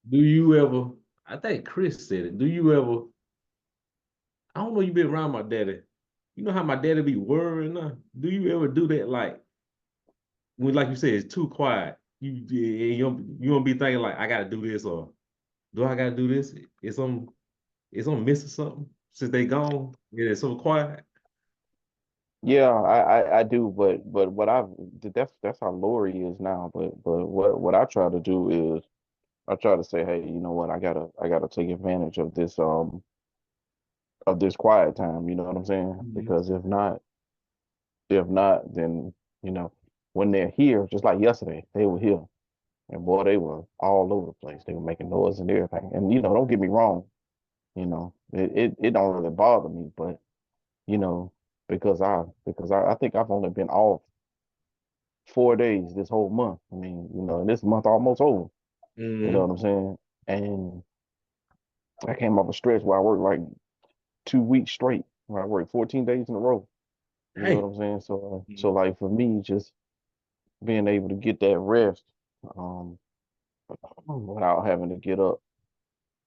Do you ever? I think Chris said it. Do you ever? I don't know. You been around my daddy. You know how my daddy be worrying now. Do you ever do that? Like when, like you said, it's too quiet. You don't be thinking like I gotta do this or do I gotta do this? Is I'm missing something since they gone? Yeah, it's so quiet. Yeah, I do, but what I've that's how Lori is now. But what I try to do is I try to say, hey, you know what, I gotta take advantage of this quiet time. You know what I'm saying? Mhm. Because if not, then you know when they're here, just like yesterday, they were here, and boy, they were all over the place. They were making noise and everything. And don't get me wrong, it don't really bother me, but you know, I think I've only been off 4 days this whole month. I mean, and this month almost over. You know Mhm. what I'm saying? And I came off a stretch where I worked like 2 weeks straight, where I worked 14 days in a row. You know what Hey. I'm saying? So like for me, just being able to get that rest, um, without having to get up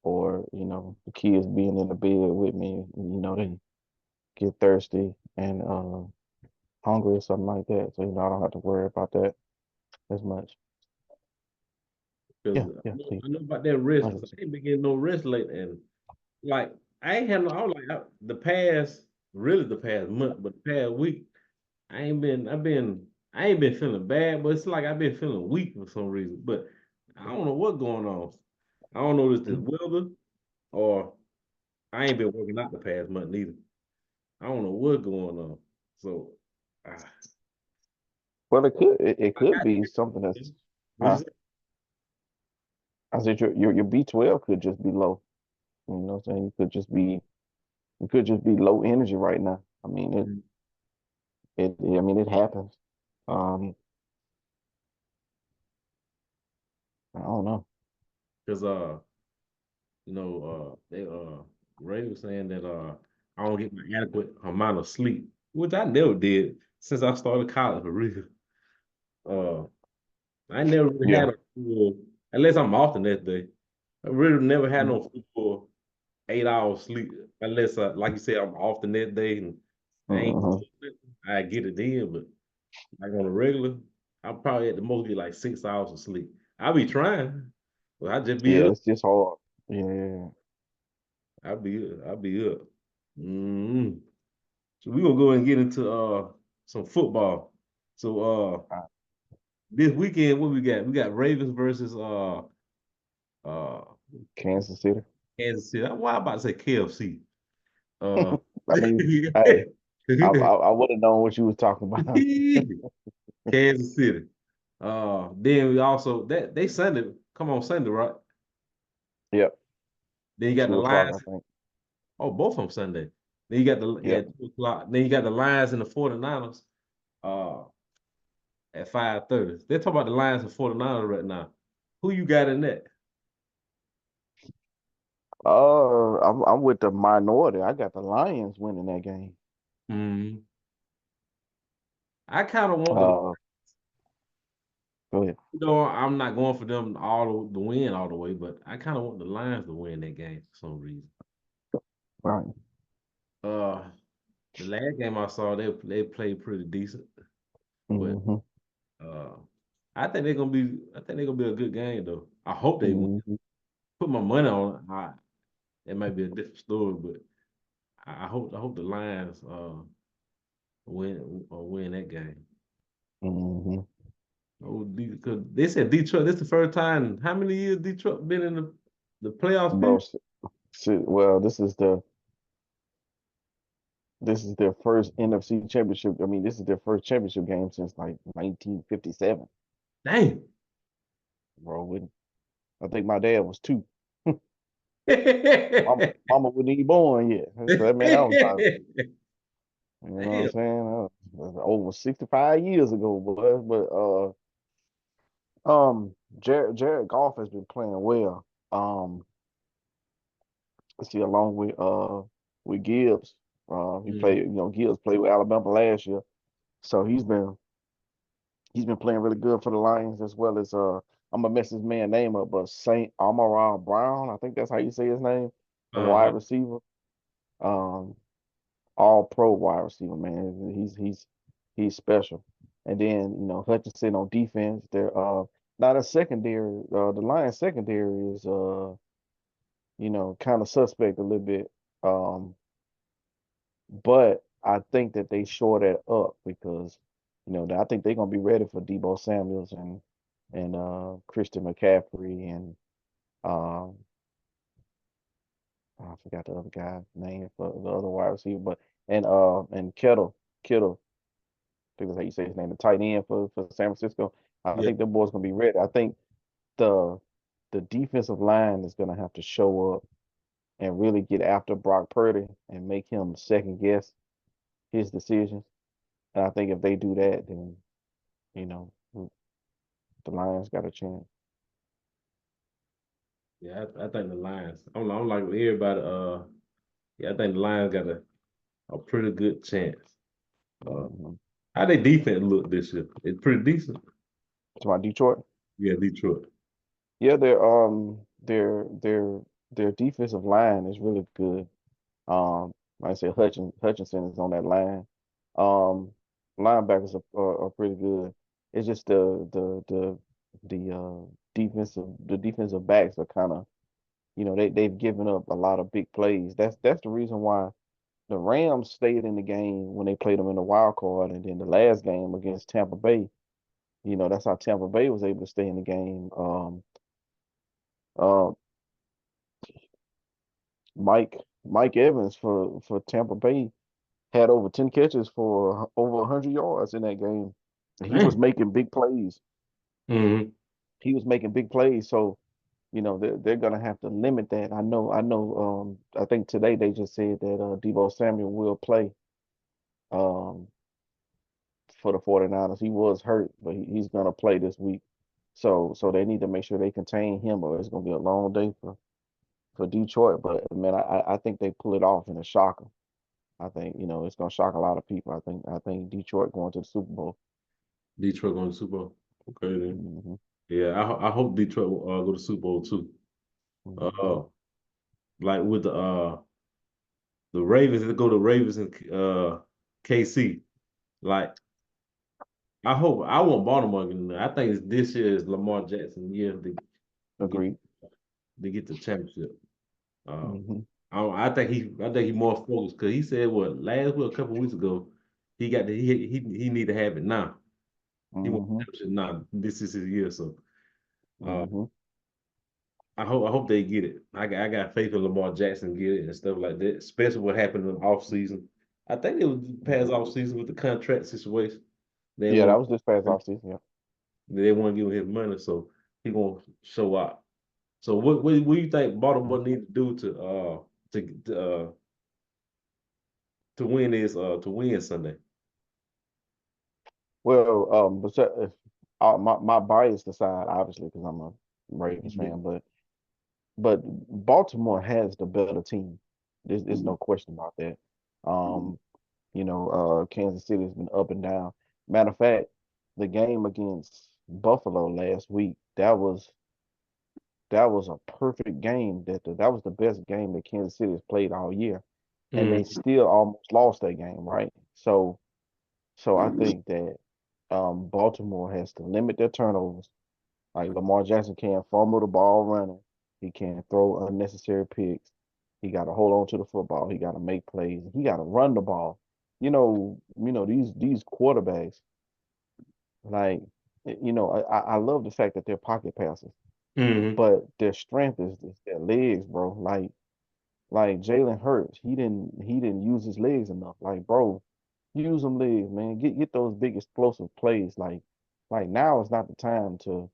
or, the kids being in the bed with me, they get thirsty and hungry or something like that. So, I don't have to worry about that as much. Because Yeah, yeah, please. I know about that rest because 100%. I ain't been getting no rest lately. And like, I ain't had no, I was like, the past, really the past month, but the past week, I ain't been feeling bad, but it's like I've been feeling weak for some reason. But I don't know what's going on. I don't know if it's the weather or I ain't been working out the past month neither. I don't know what's going on. So, ah, Well, it I could got be something you. that's, What you huh? say? I said your B12 could just be low. You know what I'm saying? You could just be low energy right now. I mean it happens. Um, I don't know. Because they Ray was saying that I don't get my adequate amount of sleep, which I never did since I started college for real. Uh I never really Yeah. had a full unless I'm off the next day. I really never had Mm-hmm. no full 8 hours sleep unless like you said, I'm off the next day and I ain't Mm-hmm. I get it in, but like on a regular, I probably at the most get like 6 hours of sleep. I be trying, but I just be Yeah, up. it's just hard. Yeah. I be up. Mm. So we gonna go and get into some football. So this weekend, what we got? We got Ravens versus uh Kansas City. Kansas City. Why I about to say KFC? Uh I mean, hey, I would have known what you was talking about. Kansas City. Then we also that they Sunday come on Sunday, right? Yep. Then you got the 2 o'clock, Lions. I think. Oh, both of them Sunday. Then you got the Yep. at 2 o'clock. Then you got the Lions and the 49ers uh at 5:30. They're talking about the Lions and 49ers right now. Who you got in that? I'm with the minority. I got the Lions winning that game. Mm. I kind of want the, Uh, Go ahead. I'm not going for them all the win all the way, but I kind of want the Lions to win that game for some reason. Right. Uh, the last game I saw, they played pretty decent, but Mm-hmm. uh, I think they're gonna be a good game though. I hope they win. Mm-hmm. Put my money on it. It might be a different story, but I hope the Lions win that game. Mm-hmm. Oh, because they said Detroit. This is the first time. How many years Detroit been in the playoffs? Bro, Period? well, this is their first NFC championship. I mean, this is their first championship game since like 1957, Dang. bro. I think my dad was two. Mama wasn't even born yet. So that meant I was about, you know what I'm Damn. saying? Over 65 years ago, Jared Goff has been playing well. Um, let's see, along with Gibbs. He played, Mhm. Gibbs played with Alabama last year. So he's been playing really good for the Lions as well as I'm gonna mess his man name up, but Saint Amara Brown, I think that's how you say his name, the wide Uh-huh. receiver. Um, all pro wide receiver, man. He's special. And then, Hutchinson on defense, they're now the secondary, the Lions secondary is kind of suspect a little bit. Um, but I think that they shore that up because, I think they're gonna be ready for Debo Samuels and Christian McCaffrey and um I forgot the other guy's name for the other wide receiver, but and Kittle, I think that's how you say his name, the tight end for San Francisco. I Yeah. think the boys gonna be ready. I think the the defensive line is gonna have to show up and really get after Brock Purdy and make him second guess his decisions. And I think if they do that, then you know the Lions got a chance. Yeah, I think the Lions. I'm like everybody. Yeah, I think the Lions got a pretty good chance. Uh, Mhm. how they defense look this year? It's pretty decent. To my Detroit, Yeah, Detroit. yeah, their defensive line is really good. Like I said, Hutchinson is on that line. Um, Linebackers are pretty good. It's just the defensive backs are kind of they've given up a lot of big plays. That's the reason why the Rams stayed in the game when they played them in the wild card, and then the last game against Tampa Bay, that's how Tampa Bay was able to stay in the game. Uh, Mike Evans for Tampa Bay had over 10 catches for over 100 yards in that game. He was Man. making big plays. Hmm. He was making big plays. So, they're gonna have to limit that. I think today they just said that Debo Samuel will play um for the 49ers. He was hurt, but he's gonna play this week. So they need to make sure they contain him or it's gonna be a long day for Detroit. But man, I think they pull it off in a shocker. I think, it's gonna shock a lot of people. I think Detroit going to the Super Bowl. Detroit going to Super Bowl. Okay then. Hmm. Yeah, I hope Detroit will go to Super Bowl too. Hmm. Uh, like with the Ravens, they go to Ravens and KC. Like I want Baltimore again. I think this year is Lamar Jackson year to get Agreed. to get the championship. Uh, Hmm. I think he more focused because he said what last week a couple weeks ago he got he need to have it now. He wants Hmm. championship now. This is his year, so uh, Hmm. I hope they get it. I got faith in Lamar Jackson get it and stuff like that. Especially what happened in the off season. I think it was past off season with the contract situation. They Yeah, that want was this past offseason. Yeah. they want to give him his money, so he gonna show up. So what do you think Baltimore need to do to to win this to win Sunday? Well, if my bias aside, obviously, because I'm a Ravens Yeah. fan, but Baltimore has the better team. There's no question about that. Um, Kansas City has been up and down. Matter of fact, the game against Buffalo last week, that was a perfect game. That was the best game that Kansas City has played all year, and they Mm. still almost lost that game, right? So I think that Baltimore has to limit their turnovers. Like Lamar Jackson can't fumble the ball running. He can't throw unnecessary picks. He got to hold on to the football. He got to make plays. He got to run the ball. These quarterbacks, like, I love the fact that they're pocket passers, Mm. but their strength is their legs, bro. Like Jalen Hurts, he didn't use his legs enough. Like, bro, use them legs, man. Get those big explosive plays. Like now is not the time to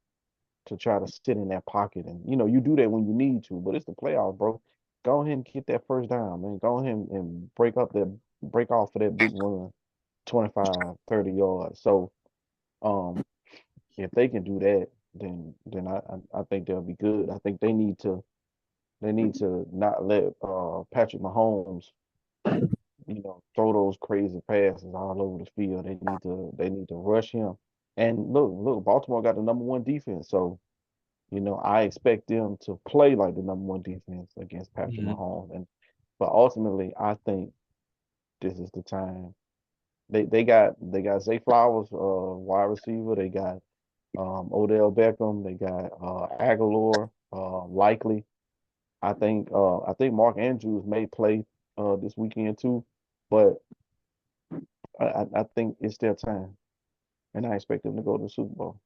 try to sit in that pocket. And you do that when you need to, but it's the playoffs, bro. Go ahead and get that first down, man. Go ahead and break off for that big run, 25, 30 yards. So if they can do that, then I think they'll be good. I think they need to not let Patrick Mahomes, throw those crazy passes all over the field. They need to rush him. And look, Baltimore got the number one defense. So You know, I expect them to play like the number one defense against Patrick Mhm. Mahomes. But ultimately, I think this is the time. They got Zay Flowers, wide receiver. They got Odell Beckham. They got Aguilar, likely. I think Mark Andrews may play this weekend too, but I think it's their time, and I expect them to go to the Super Bowl.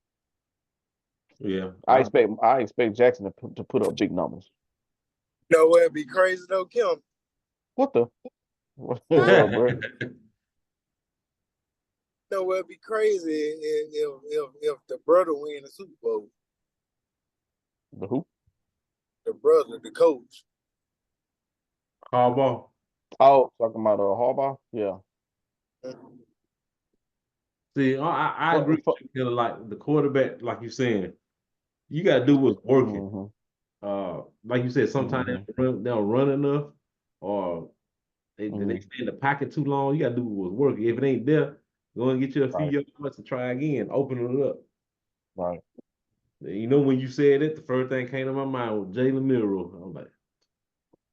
Yeah, I expect Jackson to put up big numbers. You know what'd be crazy though, Kim? What the? What, bro? You know what'd be crazy if the brother win the Super Bowl. The who? The brother, the coach. Harbaugh. Oh, talking about Harbaugh? Yeah. See, I agree For, with you, Killer. Like the quarterback, like you're saying, you got to do what's working. mm-hmm, Like you said, sometimes mm-hmm, they don't run enough, or they mm-hmm. stay in the pocket too long. You got to do what's working. If it ain't there, go and get you a few Right, yards to try again, open it up. right. You know, when you said it, the first thing came to my mind was Jalen Milroe. I'm like,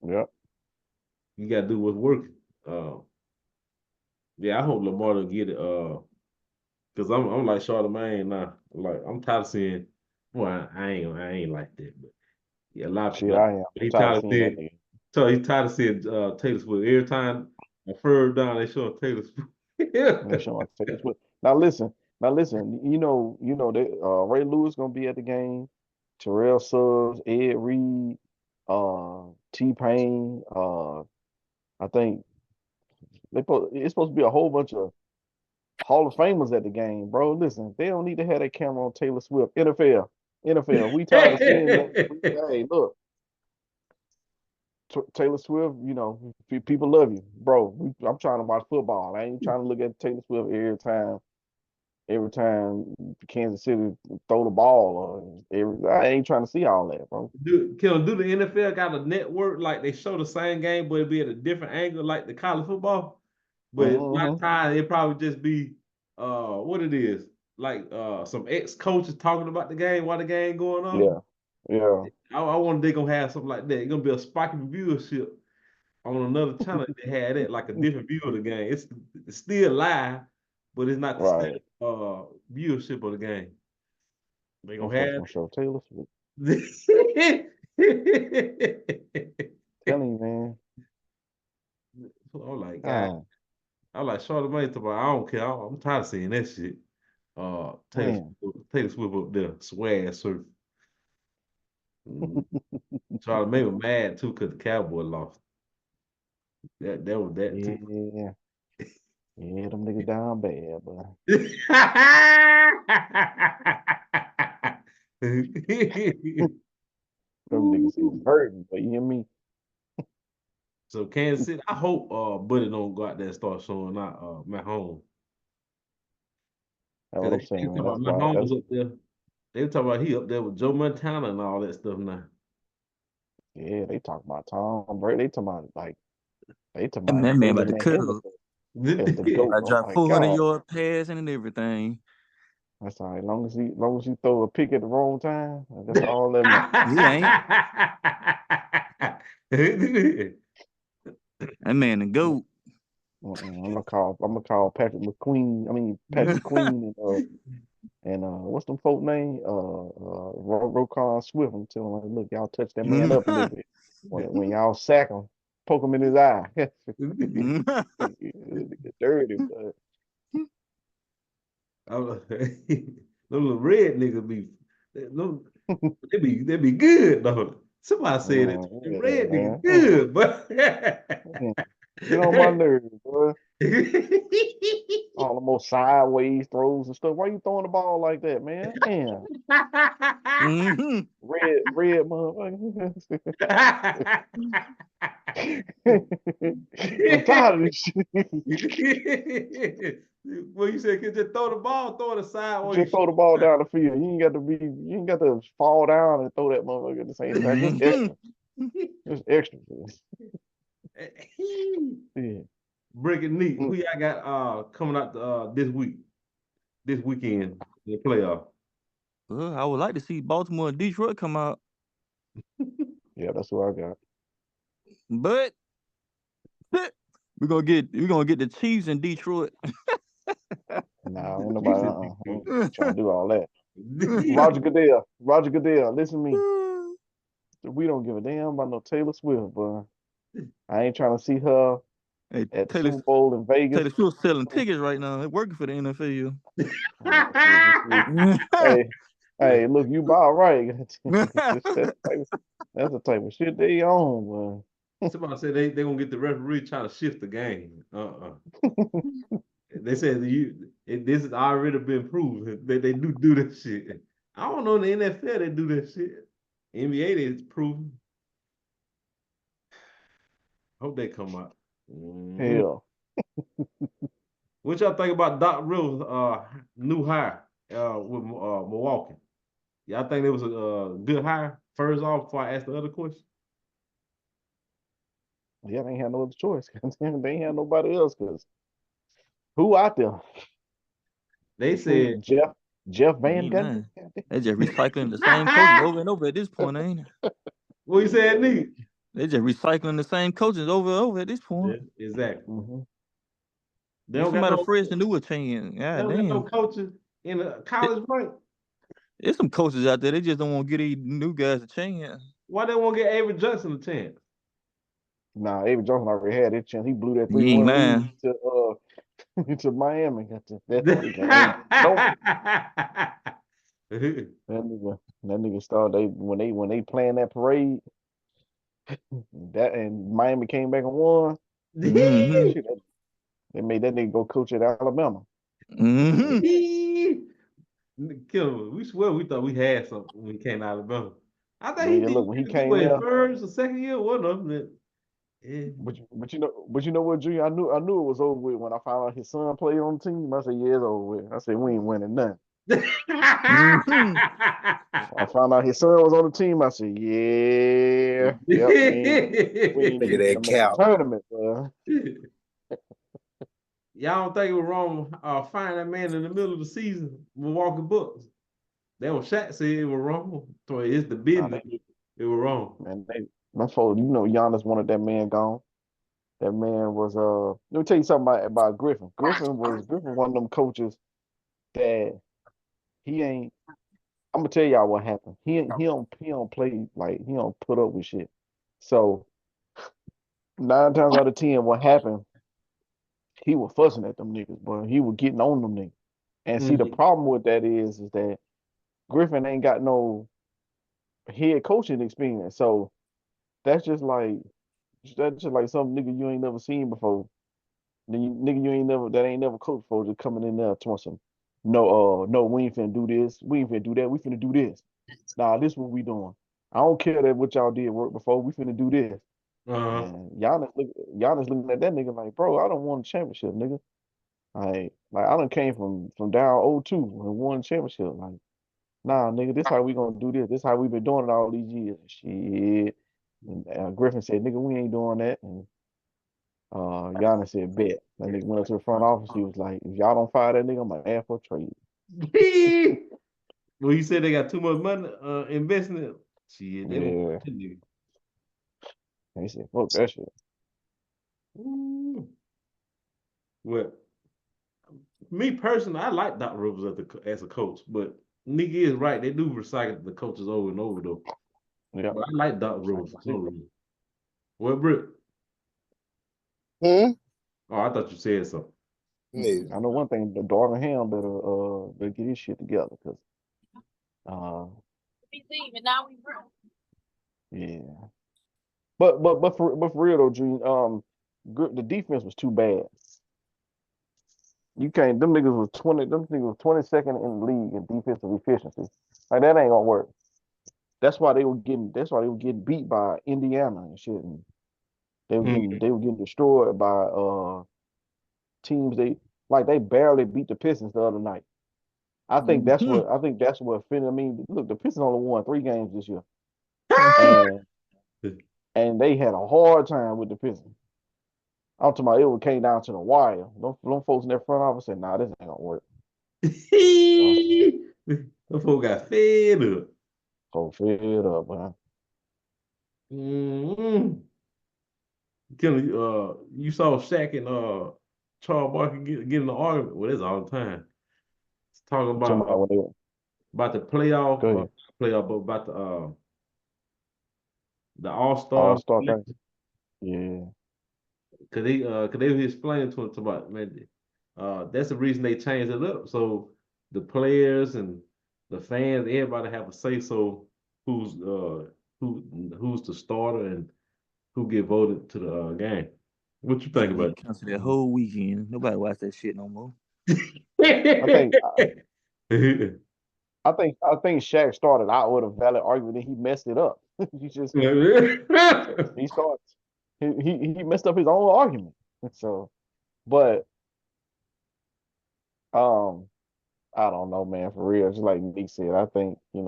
Yep. you got to do what's working. Uh, yeah, I hope Lamar will get it. Cause I'm like Charlamagne now. Like I'm tired of seeing. Well, I ain't like that, but yeah, a lot of Shit, people. I am. I'm He tired of tired of seeing that seeing. nigga. So he tired of seeing Taylor Swift every time a third down they show Taylor Swift. Make sure I take this with. Now listen. They Ray Lewis gonna be at the game. Terrell Suggs, Ed Reed, T Pain. I think it's supposed to be a whole bunch of Hall of Famers at the game, bro. Listen, they don't need to have that camera on Taylor Swift. NFL. We tired of seeing that. Hey, look, Taylor Swift. People love you, bro. I'm trying to watch football. I ain't trying to look at Taylor Swift every time. Every time Kansas City throw the ball, I ain't trying to see all that, bro. Do the NFL got a network like they show the same game, but it be at a different angle like the college football? But a lot of Mm-hmm. times it probably just be what it is like some ex coaches talking about the game while the game going on. Yeah, yeah, I wonder they gonna have something like that. It's gonna be a spike in viewership on another channel. They had it like a different view of the game. It's still live, but it's not the right. same viewership of the game. They Them gonna folks have gonna show Taylor Swift. it. Telling you, man. I'm like, God, God, I'm like Charlamagne talking about, I don't care. I'm tired of seeing that shit. man. Taylor Swift up there, swag surf. Mm. Charlamagne was mad too because the Cowboy lost. That was that too. Yeah, yeah. Them niggas down bad, but them niggas is hurting. But you hear me? So Kansas City, I hope Buddy don't go out there and start showing out Mahomes. That's what Because I'm they saying, talking man. about That's why. That's Mahomes up there. They were talking about he up there with Joe Montana and all that stuff now. yeah. They talk about Tom Brady. They talking about And that man putting about that to man cook. Henderson as the GOAT. I I'm dropped like, 400 God, yard passing and everything. that's all right. Long as he throw a pick at the wrong time, that's all that matters. He ain't. That man the GOAT. I'm gonna call Patrick McQueen. I mean Patrick Queen and what's them folk name? Roquan Swift. I'm telling him, like, look, y'all touch that man up a little bit. When y'all sack him, poke him in his eye. Dirty, but Those little red niggas they be good though. Somebody said it. The yeah, red nigga man. good, but Get on my nerves, boy. All the most sideways throws and stuff. Why you throwing the ball like that, man? Man, Mhm. red motherfucker. I'm tired of this shit. Well, you said, "Can just throw the ball, throw it aside, or you Just throw the ball down the field. You ain't got to fall down and throw that motherfucker at the same time. Just extra. Just extra. Yeah. Breaking neat. Mm. Who y'all got coming out this weekend in the playoff? Well, I would like to see Baltimore and Detroit come out, Yeah, that's what I got. but we're gonna get the Chiefs in Detroit. Nah, ain't Chiefs nobody. in Ain't trying to do all that. Detroit. Roger Goodell, listen to me. We don't give a damn about no Taylor Swift, but I ain't trying to see her Hey, at the Super Bowl in Vegas. Taylor Swift selling tickets right now. It's working for the NFL. Hey, look, you about right. that's the type of shit they own, Somebody said they gonna get the referee trying to shift the game. They said this has already been proven that they do that shit. I don't know in the NFL they do that shit. NBA it's proven. Hope they come out. Hell, What y'all think about Doc Rivers' new hire with Milwaukee? Y'all think it was a good hire? First off, before I ask the other question. yeah, they ain't had no other choice. They ain't had nobody else. Cause who out there? They said Jeff Van Ain't Gundy. none. They just recycling the same coaches over and over at this point, ain't it? what you said, Nick? They just recycling the same coaches over and over at this point. Yeah, exactly. Mm-hmm. They Get don't got somebody no fresh and new a chance. they God don't got no damn. coaches in the college rank. There's some coaches out there. They just don't want to get these new guys a chance. Why they won't get Avery Johnson a chance? Nah, Avery Johnson already had his chance. He blew that You ain't 3-1 lead lying. to Miami. That nigga, don't that nigga started when they playing that parade. That and Miami came back and won. Mm-hmm. Shit, they made that nigga go coach at Alabama. Mm-hmm. Killer, we swear we thought we had something when we came to Alabama. I think he Yeah, look, when he did came what, his there, first or second year, one of them. Yeah. but you know what, Junior? I knew it was over with when I found out his son played on the team. I said, yeah, it's over with. I said, we ain't winning nothing. Mm-hmm. I found out his son was on the team. I said, yeah, yep, we ain't Look at even that gonna make the cow. tournament, bro. Y'all don't think it was wrong firing that man in the middle of the season, Milwaukee Bucks? That was Shaq said it was wrong. So it's the Nah, business. It was wrong. man, them folks, you know, Giannis wanted that man gone. That man was let me tell you something about Griffin. Griffin one of them coaches that he ain't. I'm gonna tell y'all what happened. He don't play like he don't put up with shit. So 9 times out of 10, what happened? He was fussing at them niggas, but he was getting on them niggas. And see, the Mhm. problem with that is that Griffin ain't got no head coaching experience. So that's just like some nigga you ain't never seen before. Nigga you ain't never that ain't never coached before just coming in there to some no, we ain't finna do this, we ain't finna do that, we finna do this. Nah, this what we doing. I don't care that what y'all did work before, we finna do this. Uh-huh. And Giannis looking at that nigga like, bro, I don't want a championship, nigga. Like I done came from down 0-2 and won a championship. Like, nah, nigga, this how we gonna do this. This how we been doing it all these years. Shit. And Griffin said, nigga, we ain't doing that. And Giannis said, bet. That nigga went up to the front office. He was like, if y'all don't fire that nigga, I'm gonna ask for a trade. Well, you said they got too much money investing in it. Shit, they won't Yeah. continue. And he said, fuck that shit. Ooh. Well, me personally, I like Doc Rivers as a coach, but Nick is right. They do recycle the coaches over and over though. Yeah. But I like Doc Rivers for some reason. What, Britt? Hmm? Oh, I thought you said something. Yeah. I know one thing, the Darvin Ham better get his shit together because yeah. But for real though, Gene, the defense was too bad. You can't. Them niggas was 22nd in the league in defensive efficiency. Like that ain't gonna work. That's why they were getting beat by Indiana and shit. And they were getting destroyed by teams they barely beat the Pistons the other night. I think that's what offended. I mean, look, the Pistons only won 3 games this year, and they had a hard time with the Pistons. I'm talking about it came down to the wire. Them folks in their front office said, "Nah, this ain't gonna work." The folk got fed up. So fed up, man. Mm-hmm. You saw Shaq and Charles Barkley get in the argument. Well, that's all the time. It's talking Talking about when they about the playoff, go ahead. but about the All-Star. All-Star thing. Yeah. Cause they was explaining to about, man, that's the reason they changed it up. So the players and the fans, everybody have a say so who's who's the starter and who get voted to the game. What you think He about canceled that whole weekend. Nobody watch that shit no more. I think it? I think Shaq started out with a valid argument and he messed it up. he just he started he messed up his own argument. So, but I don't know, man, for real. Just like Nick said, I think, they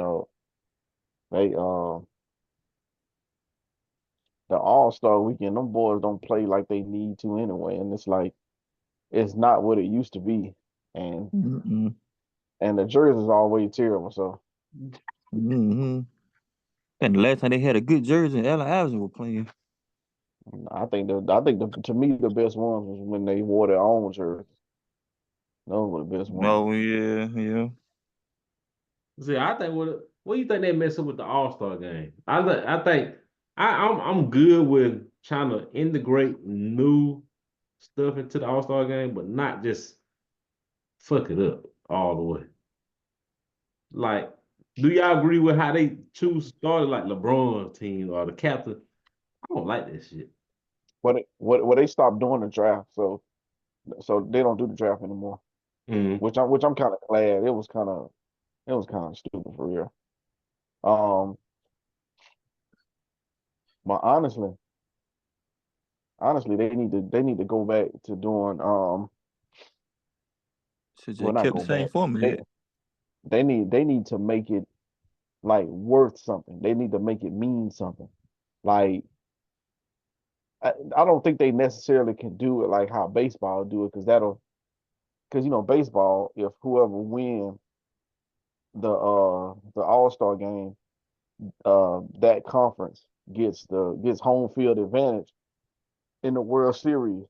the All-Star weekend, them boys don't play like they need to anyway. And it's like it's not what it used to be. And Mm-mm. and the jerseys is always terrible. So Mm-hmm. And the last time they had a good jersey, Allen Iverson was playing. I think to me the best ones was when they wore their own jerseys. Those were the best ones. Oh yeah. See, I think what do you think they mess up with the All-Star game? I think I'm good with trying to integrate new stuff into the All-Star game, but not just fuck it up all the way. Like, do y'all agree with how they choose started like LeBron's team or the captain? I don't like that shit. What they stopped doing the draft, so they don't do the draft anymore. Mm. Which I'm kind of glad. It was kind of stupid for real. But honestly, they need to go back to doing Should well, just not kept the go same back. format. They need to make it like worth something. They need to make it mean something. Like I don't think they necessarily can do it like how baseball do it because baseball, if whoever win the All-Star game, that conference gets home field advantage in the World Series.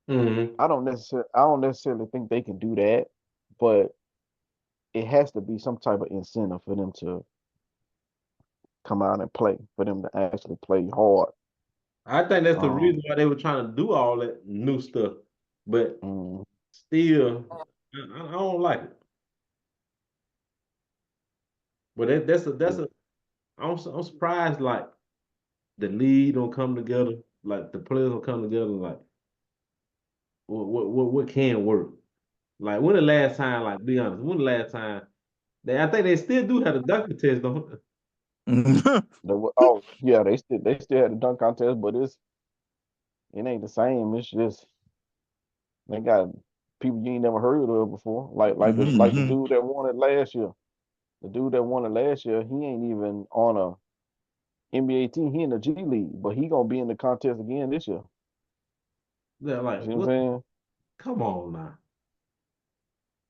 Mm-hmm. I don't necessarily think they can do that, but it has to be some type of incentive for them to come out and play, for them to actually play hard. I think that's the Um, reason why they were trying to do all that new stuff, but mm, still, I don't like it. But I'm surprised like the league don't come together, like the players don't come together, like what can work. Like when the last time, like be honest, when the last time I think they still do have a dunking test, don't oh yeah, they still had a dunk contest, but it ain't the same. It's just they got people you ain't never heard of before, like the Mm-hmm. dude that won it last year. The dude that won it last year, he ain't even on a NBA team. He in the G League, but he gonna be in the contest again this year. they're You like, see what I'm what? saying? Come on now.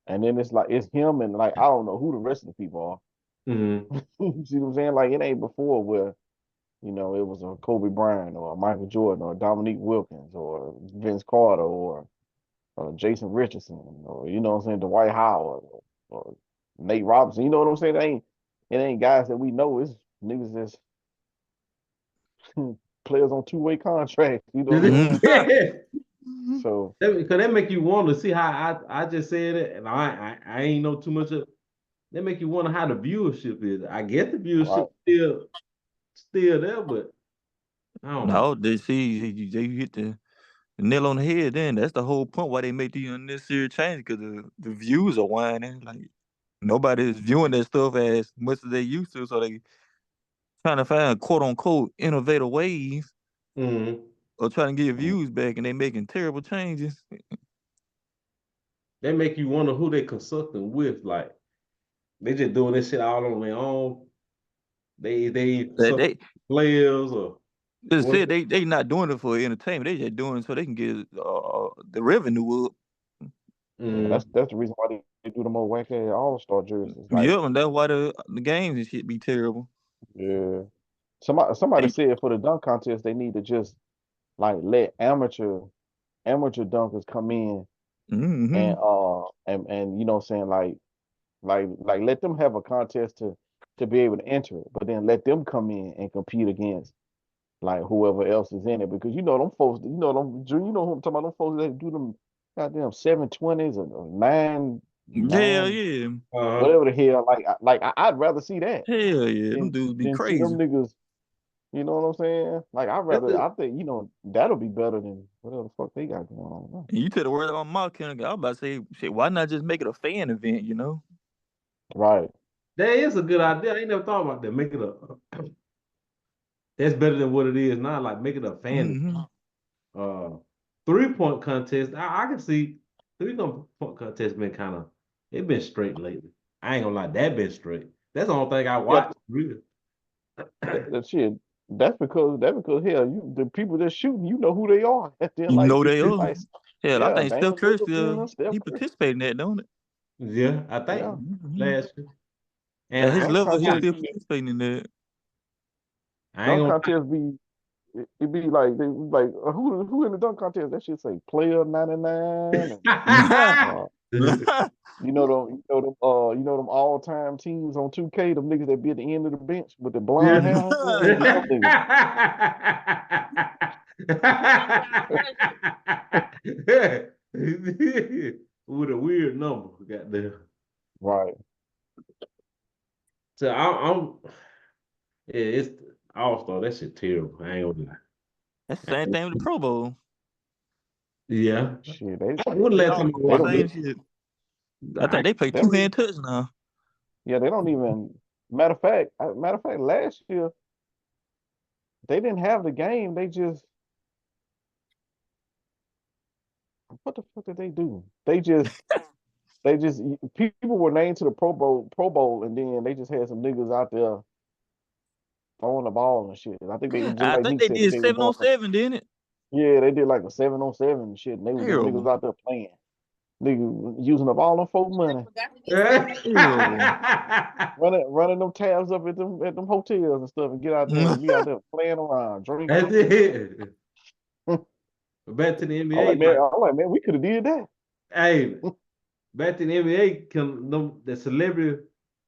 And then it's him and like I don't know who the rest of the people Mm-hmm. are. You see what I'm saying? Like it ain't before where it was a Kobe Bryant or a Michael Jordan or Dominique Wilkins or Vince Carter or Jason Richardson or what I'm saying, Dwight Howard or Nate Robinson. You know what I'm saying? It ain't guys that we know. It's niggas that's players on two-way contracts. You know what I'm saying? So Because that make you want to see how I just said it, and I ain't know too much of. That make you wonder how the viewership is. I get the right. viewership still there, but I don't know. No, they hit the nail on the head. Then that's the whole point why they make the unnecessary change because the views are whining. Like nobody's viewing that stuff as much as they used to, so they trying to find quote unquote innovative ways Mm-hmm. or trying to get views back, and they making terrible changes. They make you wonder who they consulting with. Like they just doing this shit all on their own. They That consult they players or just what? said they not doing it for entertainment. They just doing it so they can get the revenue up. Yeah, Mm-hmm. that's the reason why do the more whack ass All-Star jerseys. Like, Yeah, and that's why the games and shit be terrible. yeah. Somebody said for the dunk contest they need to just like let amateur dunkers come in Mm-hmm. and you know what I'm saying like let them have a contest to be able to enter it, but then let them come in and compete against like whoever else is in it because you know them folks, you know them, Drew, you know who I'm talking about, them folks that do them goddamn 720s or Hell nine yeah. whatever the hell. I'd rather see that Hell yeah. Them than dudes be see them crazy. niggas. You know what I'm saying? Like I think you know that'll be better than whatever the fuck they got going on now. And you took the word on my Kendrick. I was about to say, shit, why not just make it a fan event, you know? Right. That is a good idea. I ain't never thought about that. Make it a that's better than what it is now. Like make it a fan. Mm-hmm. 3-point contest. I can see 3-point contest been kind of it been straight lately. I ain't gonna lie, that been straight. That's the only thing I Yeah, watch. Really. that shit. That's because hell, you the people that shooting, you know who they are. And then You know they are. like Hell, I yeah, think Steph Damian Curry Lillard being still a Steph he Curry. participated in that, don't it? Yeah, I think Yeah. Mm-hmm. last year. And At his I, Dunk level, he contest still be participating in that. I ain't dunk gonna contest be it be like they like who in the dunk contest that shit say player 99 and lie. uh you know them all time teams on 2K, them niggas that be at the end of the bench with the blonde hair. It'll be them niggas. With a weird number, goddamn. Right. So I'm yeah, it's All Star. That shit terrible. I ain't gonna lie. That's the same thing with the Pro Bowl. Yeah. Shit, When the They last all time I do they the watched don't same it? shit. I I, think they play they don't two-hand even touch now. yeah, they don't even matter of fact, last year they didn't have the game. They just what the fuck did they do? They just people were named to the Pro Bowl, and then they just had some niggas out there throwing the ball and shit. I think they just I like think Nick they said that did they were seven doing on some. seven, didn't it? Yeah, they did like a 7-on-7 and shit, and they was them niggas Terrible. out there playing. Nigga using up all them folk money, Terrible. running them tabs up at them hotels and stuff, and get out there and be out there playing around, drinking. That's it. Back to the NBA, like, I'm like, man, we could have did that. hey, back to the NBA, can the celebrity.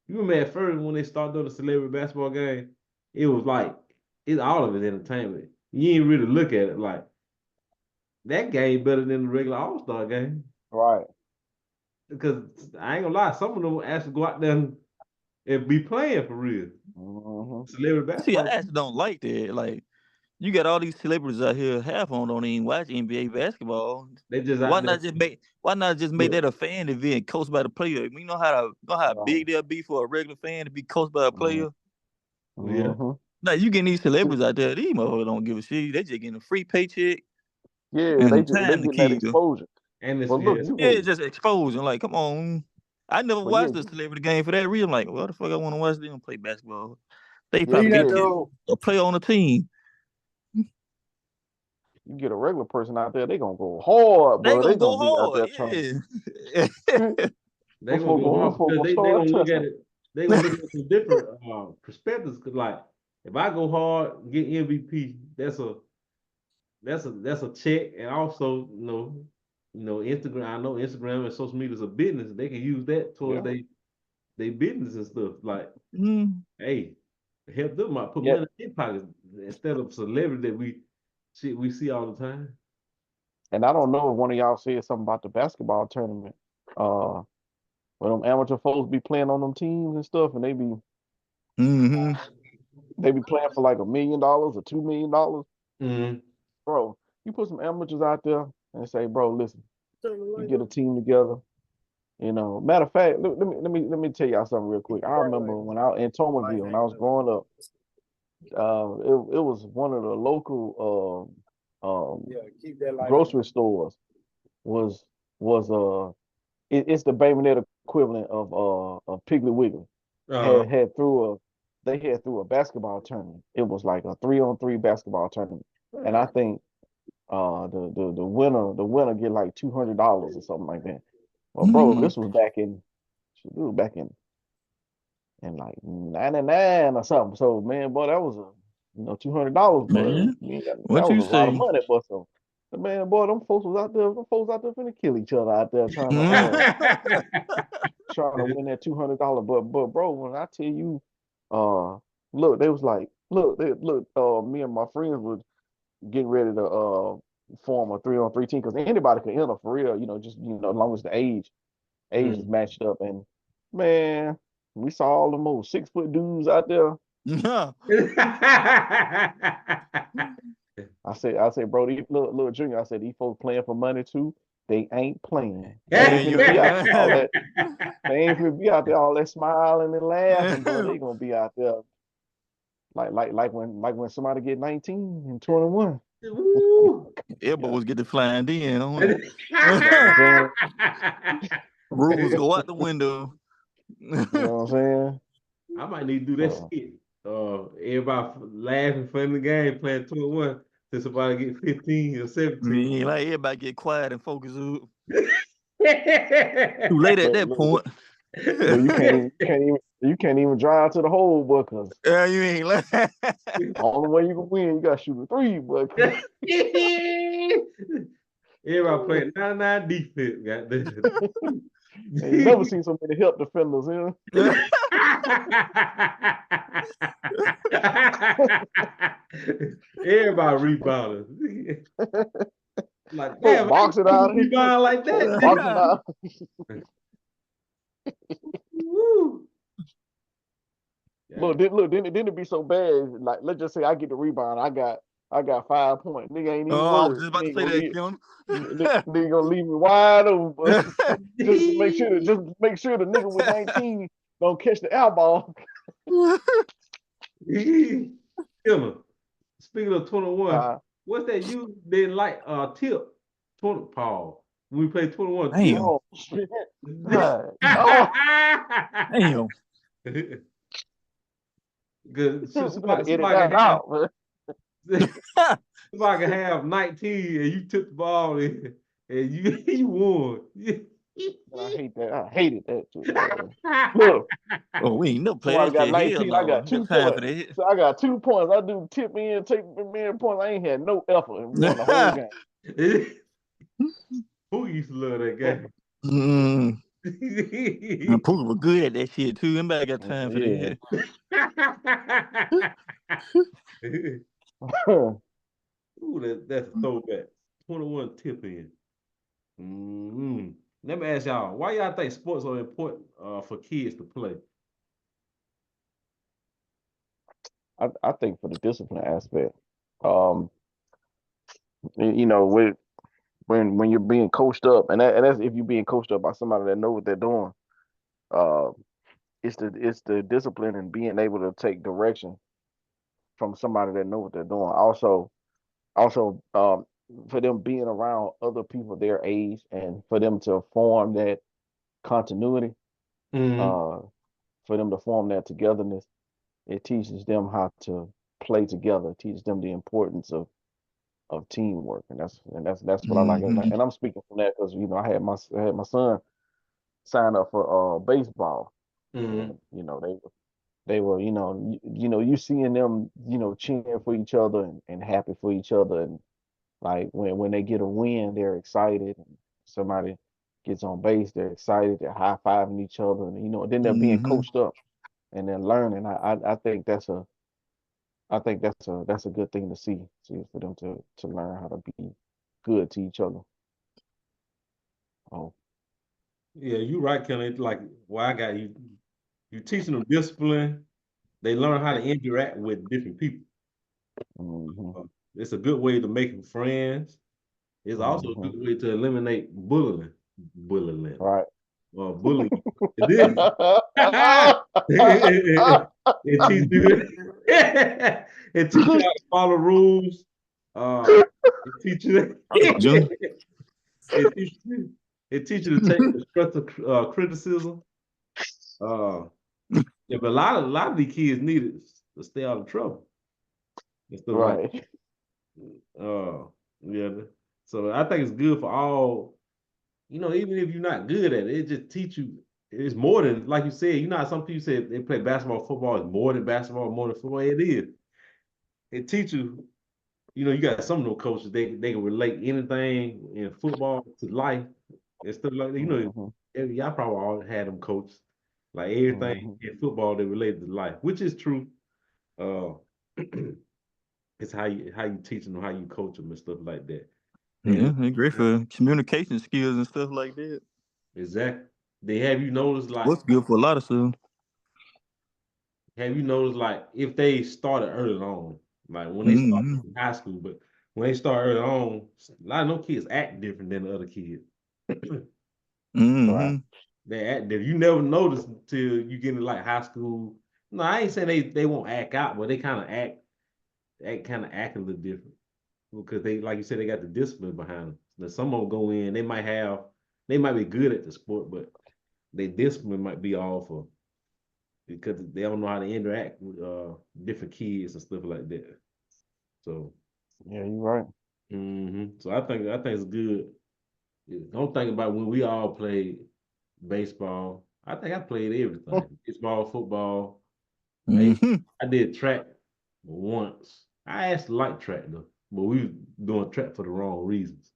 You remember at first when they started doing the celebrity basketball game, it was like it's all of it entertainment. You ain't really look at it like that game better than the regular All Star game Right. because I ain't gonna lie, some of them actually go out there and be playing for real. Hmm. Celebrity See, I basketball. actually don't like that. Like, you got all these celebrities out here, half of them don't even watch NBA basketball. They just out there. Why not just make Look, that a fan event coached by the player? You know how Right. big they'll be for a regular fan to be coached by a player? yeah. Mm-hmm. Now you getting these celebrities out there, these motherfuckers don't give a shit. They just getting a free paycheck Yeah, and they some just they time to getting that kill. exposure. And it's But look, yeah. you Yeah, hey, it's just exposing. Like, come on. I never but yeah, watched the celebrity game for that reason. Like, what the fuck I want to watch them play basketball? They yeah, probably Leave yeah. that got door. a player on the team. You get a regular person out there, they gonna go hard, They bro. They gonna go gonna be out hard, there trying. yeah. Them They gonna folk go gonna, them hard folk because gonna they start gonna look at testing. it. They gonna look at it from different perspectives. Cause like if I go hard, get MVP, that's a check, and also Instagram. I know Instagram and social media is a business. They can use that towards Yeah, they business and stuff. Like, Mm. hey, help them out, put yeah. money in their pockets instead of celebrity that we see all the time. And I don't know if one of y'all said something about the basketball tournament. Uh, when them amateur folks be playing on them teams and stuff, and Mm-hmm. they be playing for like $1 million or $2 million. Mm-hmm. Bro, you put some amateurs out there and say, bro, listen, Turn the you light get a on. team together. Matter of fact, let me tell y'all something real quick. I Bright remember light. when I in Light Thomasville when I hanging was up. growing up. It was one of the local Yeah, keep that light on. grocery stores was it's the Bayonetta equivalent of Piggly Wiggly. Uh, They had through a basketball tournament. It was like a 3-on-3 basketball tournament, and I think the winner get like $200 or something like that. Well, bro, this was back in like 99 or something. So man, boy, that was $200, Man, but that what was you a lot of say? money. But so, man, boy, them folks out there finna kill each other out there trying to win that $200. But bro, when I tell you, look, they was like, me and my friends was getting ready to form a 3-on-3 team because anybody could enter for real, just as long as the age is matched up. And man, we saw all the most 6-foot dudes out there. I said, bro, these little junior, I said, these folks playing for money too. They ain't playing. They ain't you finna be ain't out there all lying. that. They ain't finna be out there all that smiling and laughing, bro. They gonna be out there like when somebody get 19 and 21. Woo. Elbows get the flying in on it. You know Rules go out the window. what I'm saying? I might need to do that skit. Everybody laughing, fun the game, playing 2-1 till somebody get 15 or 17. Me, like everybody get quiet and focus up. Too late at that point. Look, you can't even drive to the hole, boy, because Yeah, you ain't lying. only way you can win, you gotta shoot a 3, boy. Everybody playing 9-9 defense, goddamn. And you never seen so many help defenders, Everybody rebounding. Like, Folk damn, box it out. rebound like that. Box it out. Woo. Look, then it be so bad. Like, let's just say I get the rebound. I got 5 points. Nigga ain't even I was worried. just about to say that, Kim. Nigga gonna leave me wide open. Just to make sure the nigga with 19 don't catch the air ball. Killer. Speaking of 21, what's that you didn't like tip? 20 Paul. When we played 21 Damn. tip. Oh shit. Damn. Good. Somebody Somebody can have 19 and you took the ball and you won. I hate that. I hated that shit. Look. Oh, we ain't no Somebody players. got Hell 19. no. I got 2 points. So I got 2 points. I do tip in, take me in points. I ain't had no effort and won the whole game. Who used to love that game? And Pooh was good at that shit too. Anybody got time for that? Ooh, that's a throwback. 21 tip in. Let me ask y'all, why y'all think sports are important for kids to play? I think for the discipline aspect. With when you're being coached up, and that's if you're being coached up by somebody that knows what they're doing. It's the discipline and being able to take direction from somebody that knows what they're doing. Also, for them being around other people their age and for them to form that continuity, for them to form that togetherness, it teaches them how to play together. It teaches them the importance of teamwork, and that's what I like. And I'm speaking from that because I had my son sign up for baseball. And, they were you seeing them cheering for each other and happy for each other, and like when they get a win, they're excited. And somebody gets on base, they're excited. They're high fiving each other, and then they're being coached up and they're learning. I think that's a good thing to see for them to learn how to be good to each other. Oh, yeah, you're right, Kelly. It's like, well, I got you. You teaching them discipline. They learn how to interact with different people. It's a good way to make friends. It's also a good way to eliminate bullying. Right. Bullying. It teaches you. It teaches you how to follow rules. It teaches it teaches you to take constructive criticism. Yeah, but a lot of these kids need it to stay out of trouble. Right. Yeah. So I think it's good for all even if you're not good at it, it just teach you. It's more than, like you said. You know how some people say they play basketball, football is more than basketball, more than football. It is. It teach you. You got some of those coaches. They can relate anything in football to life and stuff like that. Y'all probably all had them coaches. Like everything in football, they related to life, which is true. It's how you teach them, how you coach them, and stuff like that. Yeah, they're great for communication skills and stuff like that. Exactly. They have you noticed like what's good for a lot of stuff. Have you noticed like if they started early on, like when they start in high school, but when they start early on, a lot of those kids act different than the other kids. Right. They act different. You never notice until you get into like high school. No, I ain't saying they won't act out, but they kind of act a little different because they, like you said, they got the discipline behind them. Now some of them go in, they might be good at the sport, but their discipline might be off of because they don't know how to interact with different kids and stuff like that. So yeah, you're right. So I think it's good. Don't think about when we all played baseball. I think I played everything: baseball, football. I did track once. I actually like track though, but we were doing track for the wrong reasons.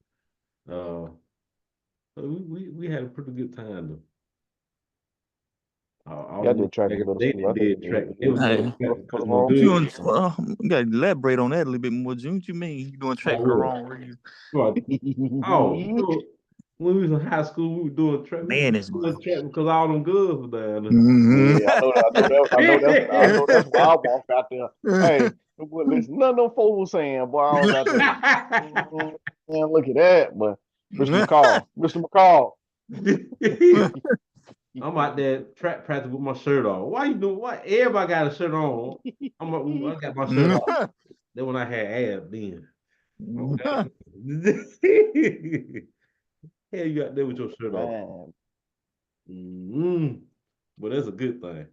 We had a pretty good time though. I did track in middle school. Did track. It was for the wrong reason. You got to elaborate on that a little bit more, June. What you mean? You doing track for the wrong reason? When we was in high school, we were doing track. Man, it's doing track because all them girls were down there. Yeah, I know that's why I walked out there. Hey, listen, none of them folks was saying, boy, I was out there. Man, look at that, but Mr. McCall. I'm out there track practice with my shirt on. Why you doing? Why everybody got a shirt on? I got my shirt on. Then when I had abs, then. Hell, you out there with your shirt on. But that's a good thing.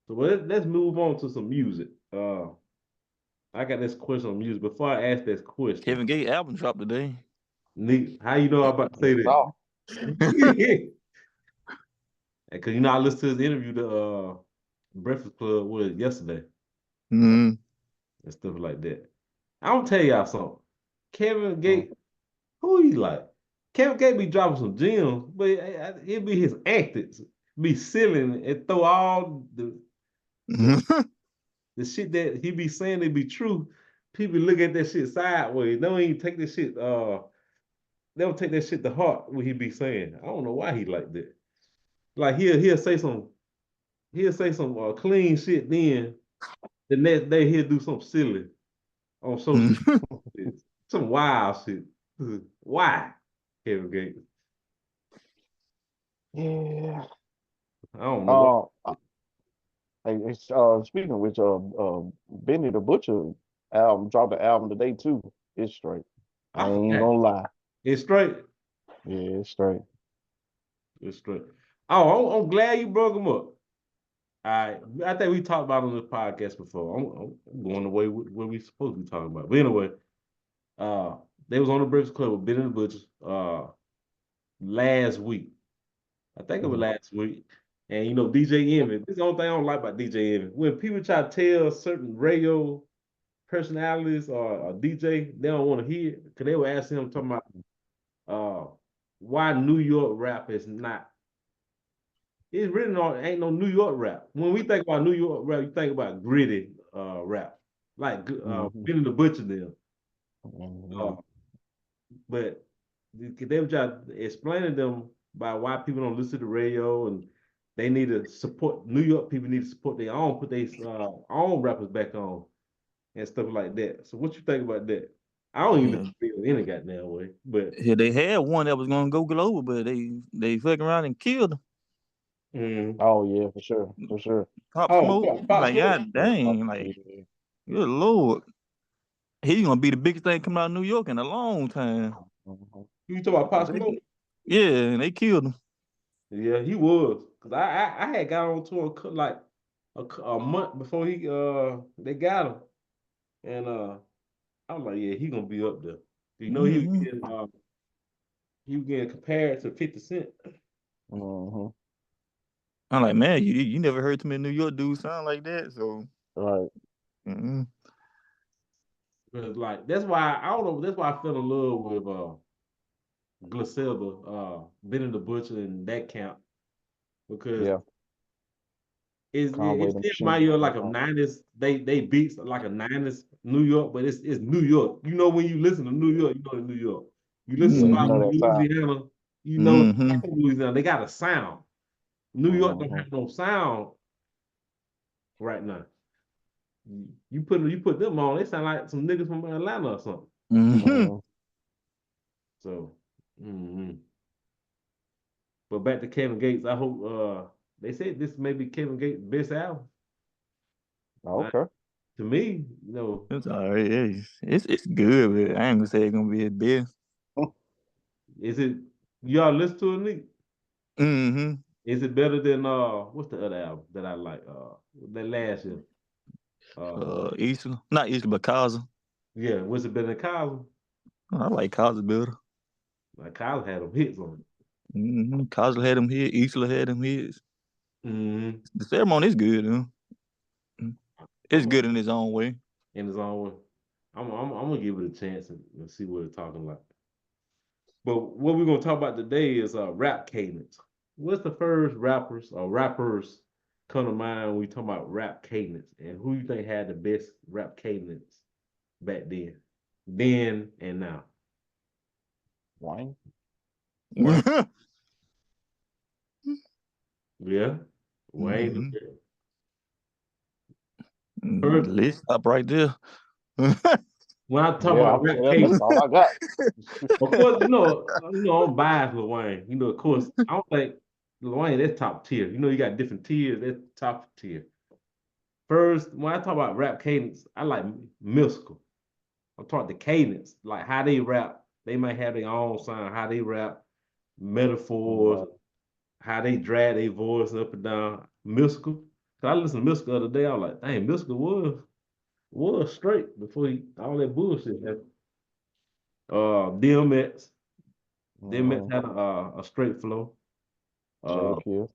So let's move on to some music. I got this question on music. Before I ask this question, Kevin Gates album dropped today. Nick, how you know I'm about to say that? Because I listened to his interview, the Breakfast Club yesterday. And stuff like that. I'm gonna tell y'all something. Kevin Gates, who he like? Kevin Gates be dropping some gems, but it be his antics, be silly and throw all the shit that he be saying it be true. People look at that shit sideways. They don't even take that shit. They don't take that shit to heart. What he be saying. I don't know why he like that. Like he'll say some clean shit. Then the next day he'll do something silly on social media. Some wild shit. Why, Kevin Gates? Yeah. I don't know. Speaking of which, Benny the Butcher dropped the album today too. It's straight. I ain't gonna lie. It's straight. Yeah, it's straight. It's straight. Oh, I'm glad you broke them up. I think we talked about it on this podcast before. I'm going the way where we supposed to be talking about. But anyway, they was on the Breakfast Club with Benny the Butcher last week. I think it was last week. And DJ Envy. This is the only thing I don't like about DJ Envy. When people try to tell certain radio personalities or DJ, they don't want to hear it. Because they were asking him talking about why New York rap is not. It's written on ain't no New York rap. When we think about New York rap, you think about gritty rap. Like Benny the Butcher them. But they were just explaining them by why people don't listen to the radio and they need to support New York people need to support their own, put their own rappers back on and stuff like that. So what you think about that? I don't even feel any goddamn way. But yeah, they had one that was gonna go global, but they fucking around and killed him. Oh yeah, for sure. Pop Smoke, like god dang, like good lord, he's gonna be the biggest thing coming out of New York in a long time. You talking about Pop Smoke? Yeah, and they killed him. Yeah, he was. Cause I had got on to him like a month before they got him, and I was like, yeah, he gonna be up there. He he was getting compared to 50 Cent. Mm-hmm. I'm like, man, you never heard too many New York dudes sound like that, so Right. mm-hmm. Cause like that's why I don't know. That's why I fell in love with Griselda, Benny the Butcher, and that camp because Yeah. Conway it the still remind Machine. you of like a '90s. They beats like a '90s New York, but it's New York. You know when you listen to New York, you know New York. You listen Yeah, to you like know that sound. Louisiana, you know Mm-hmm. Louisiana. They got a sound. New York don't Mm-hmm. have no sound right now. You put them on, they sound like some niggas from Atlanta or something. Mm-hmm. Mm-hmm. So, but back to Kevin Gates. I hope they said this may be Kevin Gates' best album. Okay. To me, you know, It's all right. It's good, but I ain't gonna say it's gonna be his best. is it y'all listen to it, Nick? Mm-hmm. Is it better than what's the other album that I like? That last year. Easter, not Easter, but Kaza. Yeah, was it better than Kyle? I like Kaza better. Like Kyle had them hits on Mm-hmm. Kaza had him hit. Easter had him hits. it. Mm-hmm. The ceremony is good, huh? It's I'm good in its own way. in his own way. I'm gonna give it a chance and see what it's talking like. But what we're gonna talk about today is rap cadence. What's the first rappers come to mind when we talk about rap cadence, and who you think had the best rap cadence back then and now? Wayne. Wayne, yeah, Wayne. First, Let's stop right there. when I talk Yeah, about rap that's cadence, all I got. of course, I'm biased with Wayne. You know, of course, I don't think Lil Wayne that's top tier. You know, you got different tiers. That's top tier. First, when I talk about rap cadence, I like Mystical. I'm talking the cadence, like how they rap. They might have their own sound, how they rap, metaphors, how they drag their voice up and down. Mystical. Cause I listened to Mystical the other day. I was like, dang, Mystical was straight before all that bullshit happened. DMX. DMX had a straight flow. Uh, Jadakiss.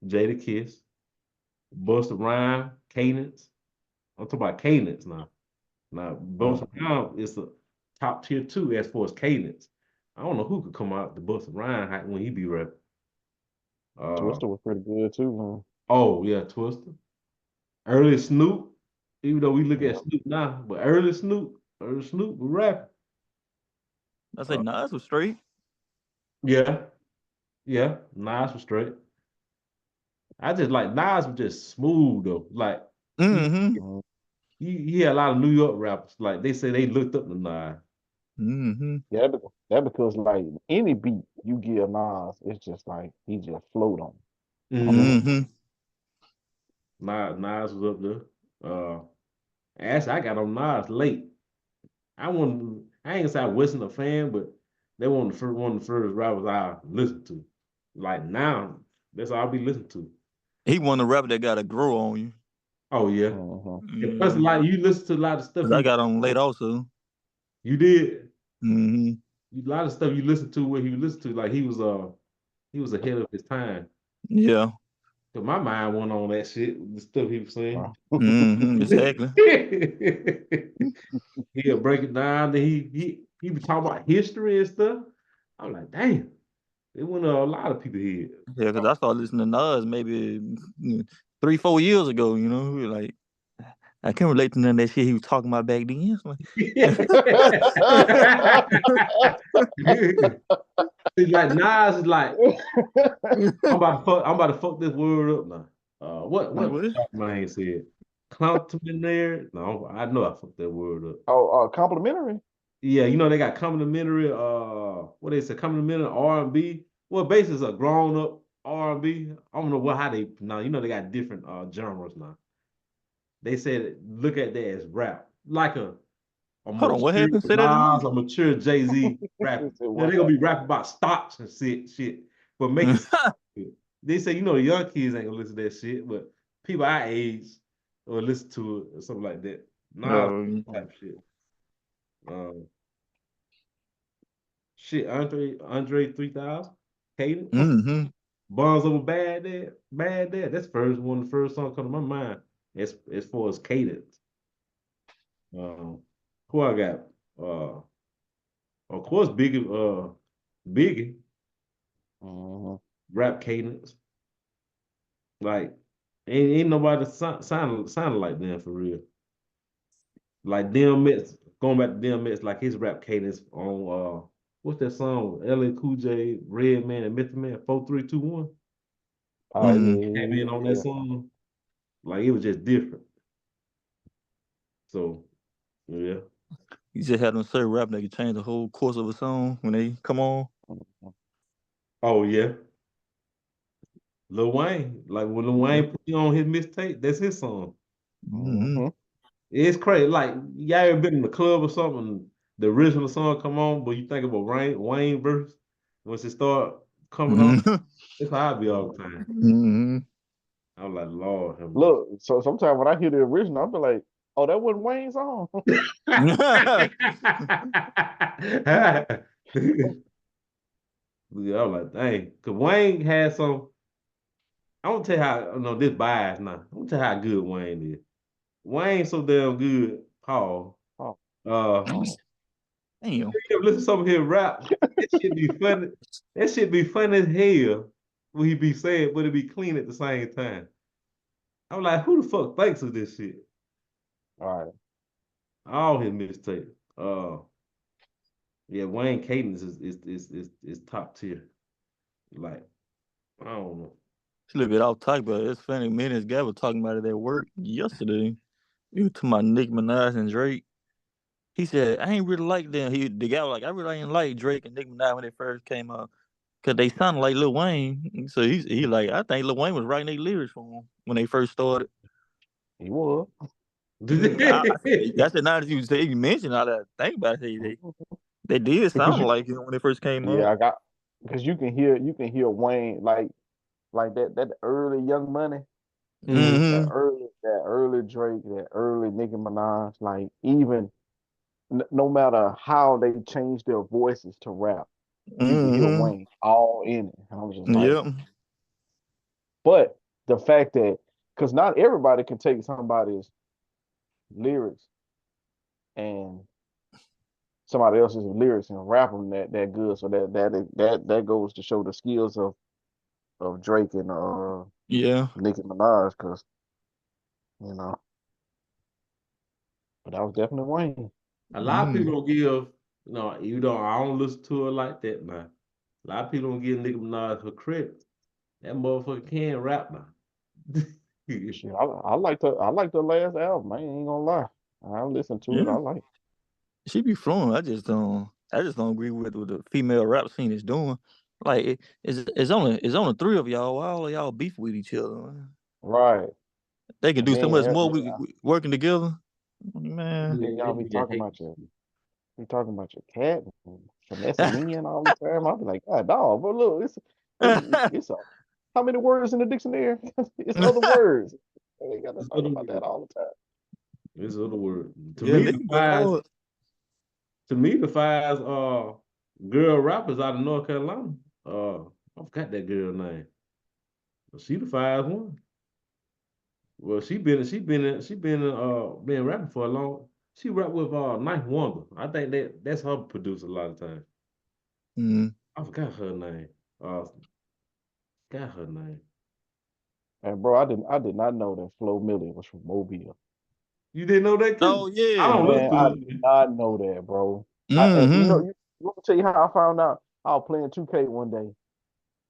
Jadakiss. Busta Rhyme, cadence. I'm talking about cadence now. Now, Busta Rhyme is a top tier two as far as cadence. I don't know who could come out the Busta Rhyme when he be rapping. Twister was pretty good too, man. Oh yeah, Twister. Early Snoop. Even though we look at Yeah. Snoop now, but early Snoop was rapping. I say Nas was straight. Yeah, yeah. Nas was straight. I just like Nas was just smooth though. Like he, Mm-hmm. Mhm. he had a lot of New York rappers. Like they say they looked up to Nas. Mm-hmm. Yeah, that because like any beat you give Nas, it's just like he just float on. Mm-hmm. Nas was up there. Actually, I got on Nas late. I ain't gonna say I wasn't a fan, but they were one of the first rappers I listened to. Like now, that's all I be listening to. He one of the rapper that got to grow on you. Oh yeah. Mhm. And plus, Mm-hmm. like you listen to a lot of stuff 'Cause I got on late also. you did. Mm-hmm. A lot of stuff you listen to what he listened to, like he was ahead of his time. Yeah. Cause my mind went on that shit, the stuff he was saying. Mm-hmm. Exactly. He'll break it down. Then he be talking about history and stuff. I'm like, damn, it went a lot of people here. Yeah, because I started listening to Nas maybe 3-4 years ago. You know, like I can't relate to none of that shit he was talking about back then. So, See, like Nas is like, I'm about to fuck this word up now. What what? man said? Complimentary? No, I know I fucked that word up. Complimentary. Yeah, you know they got complimentary. What they say? Complimentary R&B. Well, basically it's a grown up R&B. I don't know how they now. You know they got different genres now. They said look at that as rap, like a Hold on, what mature happened? Say that again. Nas, a mature Jay-Z rapping. You know, they're gonna be rapping about stocks and shit, but make it. They say, you know, the young kids ain't gonna listen to that shit, but people our age will listen to it or something like that. Nas Um, type shit. Um, Shit, Andre 3000, Cadence, Mm-hmm. Bonds Over Bad Dad. That's the first song come to my mind as far as Cadence. Who I got? Of course, Biggie, Mm-hmm. rap Cadence. Like, ain't nobody sounded like them for real. Like DMX, going back to DMX, like his rap cadence on what's that song? LA Cool J, Redman, and Method Man, 4 3 2 1. Oh Like Mm-hmm. came in on that yeah. song, like it was just different. So yeah. You just had them certain rap that can change the whole course of a song when they come on. Oh yeah. Lil Wayne, like when Lil Yep. Wayne put it on his mixtape, that's his song. Mm-hmm. Mm-hmm. It's crazy. Like y'all ever been in the club or something? The original song come on, but you think about Wayne verse once it start coming on. Mm-hmm. That's how I be all the time. Mm-hmm. I'm like, Lord have mercy. Look, so sometimes when I hear the original, I'll be like, "Oh, that wasn't Wayne's song." Yeah, I'm like, dang. Cause Wayne had some. I don't tell you how. No, this bias now. I don't tell you how good Wayne is. Wayne so damn good, Paul. Oh, Uh, oh. Damn. you ever listen to some of his rap? That shit be funny. That shit be funny as hell when he be saying, but it be clean at the same time. I'm like, who the fuck thinks of this shit? All right. All his mixtapes. Yeah, Wayne Cadence is top tier. Like, I don't know. It's a little bit off topic, but it's funny. Me and this guy were talking about it at work yesterday. We were talking about Nicki Minaj and Drake. He said, I ain't really like them. The guy was like, I really ain't like Drake and Nicki Minaj when they first came out. Cause they sounded like Lil Wayne. So he like, I think Lil Wayne was writing their lyrics for him when they first started. He was. I said, now that you mentioned all that, think about it, they did Because sound you, like it when they first came yeah, out. I got because you can hear Wayne like that early Young Money, Mm-hmm. that early Drake, that early Nicki Minaj, like even no matter how they changed their voices to rap, you can hear Mm-hmm. Wayne all in it. I was just like, Yep. but the fact that because not everybody can take somebody's lyrics and somebody else's lyrics and rap them that good, so that goes to show the skills of Drake and Yeah. Nicki Minaj, because you know, but that was definitely Wayne. A lot of people Mm. don't give, I don't listen to her like that now. A lot of people don't give Nicki Minaj her credit. That motherfucker can rap now. Shit, I like the last album. I ain't gonna lie. I listened to it. I Yeah. like. She be flowing. I just don't agree with what the female rap scene is doing. Like it's only three of y'all. Why all of y'all beef with each other? Man? Right. They can And do so much then more we working together. Man. then y'all be Yeah, talking about your cat and finessing men all the time. I'll be like, God, dog, but look, it's how many words in the dictionary? It's other words. They gotta it's talk other about that word. all the time. It's other word. Yeah, they can go hard. To me, the five girl rappers out of North Carolina. I forgot that girl name. But she the five one. Well, she been rapping for a long. She rap with Ninth Wonder. I think that's her producer a lot of times. Mm. I forgot her name. Uh, got her name. And bro, I did not know that Flo Milli was from Mobile. You didn't know that Oh too? I yeah. don't listen Man, to I it. did not know that, bro. And Mm-hmm. let me tell you how I found out. I was playing 2K one day,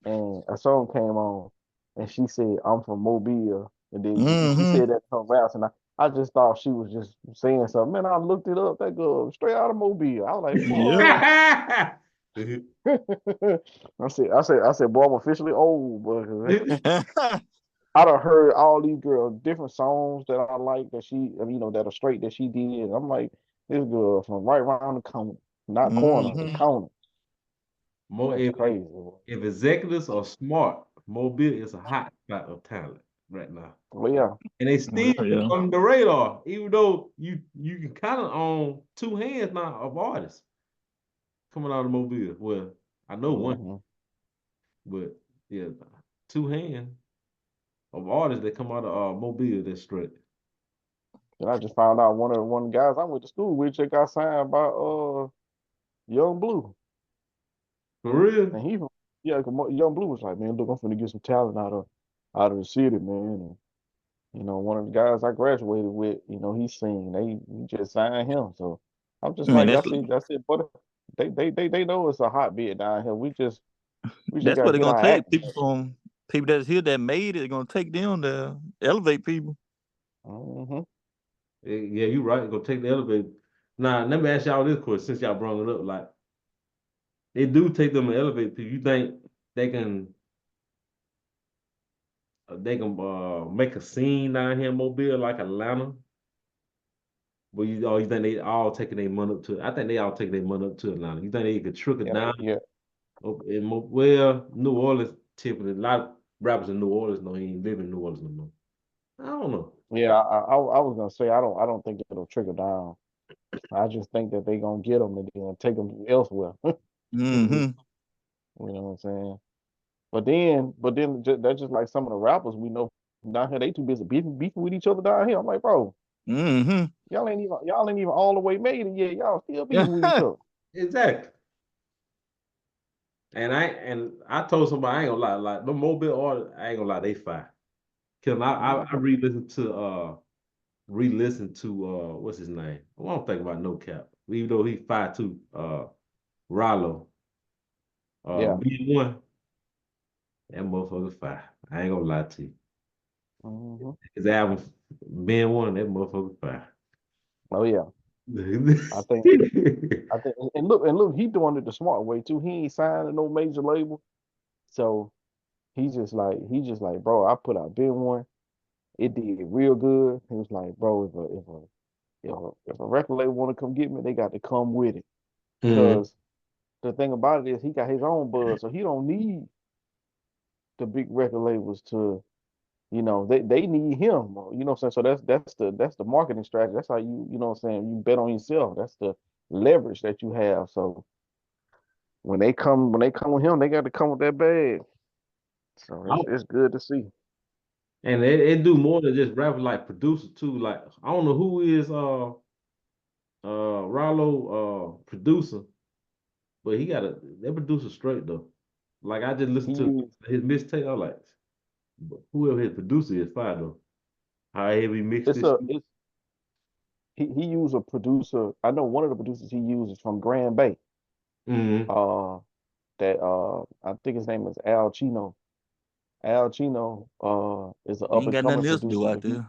and a song came on, and she said, "I'm from Mobile," and then she Mm-hmm. said that in her raps, and I just thought she was just saying something. Man, I looked it up. That girl was straight out of Mobile. I was like, Yep. boy. I said, boy, I'm officially old, but I done heard all these girls different songs that I like that that are straight that she did. And I'm like, this girl from right around the corner, not corner, the Mm-hmm. corner. More That's crazy. if executives are smart, Mobile is a hot spot of talent right now. Well, yeah, And they still Yeah. on the radar, even though you can kind of own two hands now of artists. coming out of Mobile. Well, I know one, Mhm. but yeah, two hands of artists that come out of Mobile that's straight. And I just found out one of the guys I went to school with just got signed by Young Blue. For real? And yeah, 'cause Young Blue was like, man, look, I'm finna get some talent out of the city, man. And one of the guys I graduated with, he sing. We just signed him. So I'm just I mean, like, that's it. But they know it's a hotbed down here. We just that's what gotta they're get gonna our take act people together. from people that's here that made it. They're gonna take them to elevate people. Hmm. Yeah, you right. Go take the elevator. Now, let me ask y'all this question since y'all brought it up. Like, they do take them to elevate people. You think they can make a scene down here in Mobile like Atlanta? But you think they all taking their money up to? I think they all taking their money up to Atlanta. You think they could trickle Yeah, down yeah, up in well, New Orleans typically a lot of rappers in New Orleans know he ain't living in New Orleans no more. I don't know. yeah. I was gonna say I don't think it'll trickle down. I just think that they gonna get them and then take them elsewhere. Mm-hmm. You know what I'm saying? But then that's just like some of the rappers we know down here. They too busy beefing with each other down here. I'm like, bro, Mm-hmm. y'all ain't even all the way made it yet. Y'all still beefing with each other. Exactly. And I told somebody I ain't gonna lie, like the Mobile artists, I ain't gonna lie, they fire. Cause I Mhm. re-listened to what's his name? Well, I don't think about No Cap. Even though he fired too, Rollo. Yeah. B1, that motherfucker fire. I ain't gonna lie to you. Hmm. His album Ben One, that motherfucker fire. Oh yeah. I think and look, he doing it the smart way too. He ain't signed to no major label. So he just like, bro, I put out Big One. It did real good. He was like, bro, if a record label want to come get me, they got to come with it. Mhm. Cause the thing about it is he got his own buzz, so he don't need the big record labels to, they need him. You know what I'm saying? So that's the marketing strategy. That's how you know what I'm saying, you bet on yourself. That's the leverage that you have. So when they come with him, they got to come with that bag. So it's good to see. And they do more than just rap like producer too. Like I don't know who is Rollo producer, but he got that producer straight though. Like I just He listened to used his mixtape. I was like, whoever his producer is fire though. How heavy mixed it's this a shit. it's he used a producer. I know one of the producers he uses from Grand Bay. Mm-hmm. Uh, that I think his name is Al Chino. Al Chino is an You up ain't and got coming nothing else to producer, do out but he there.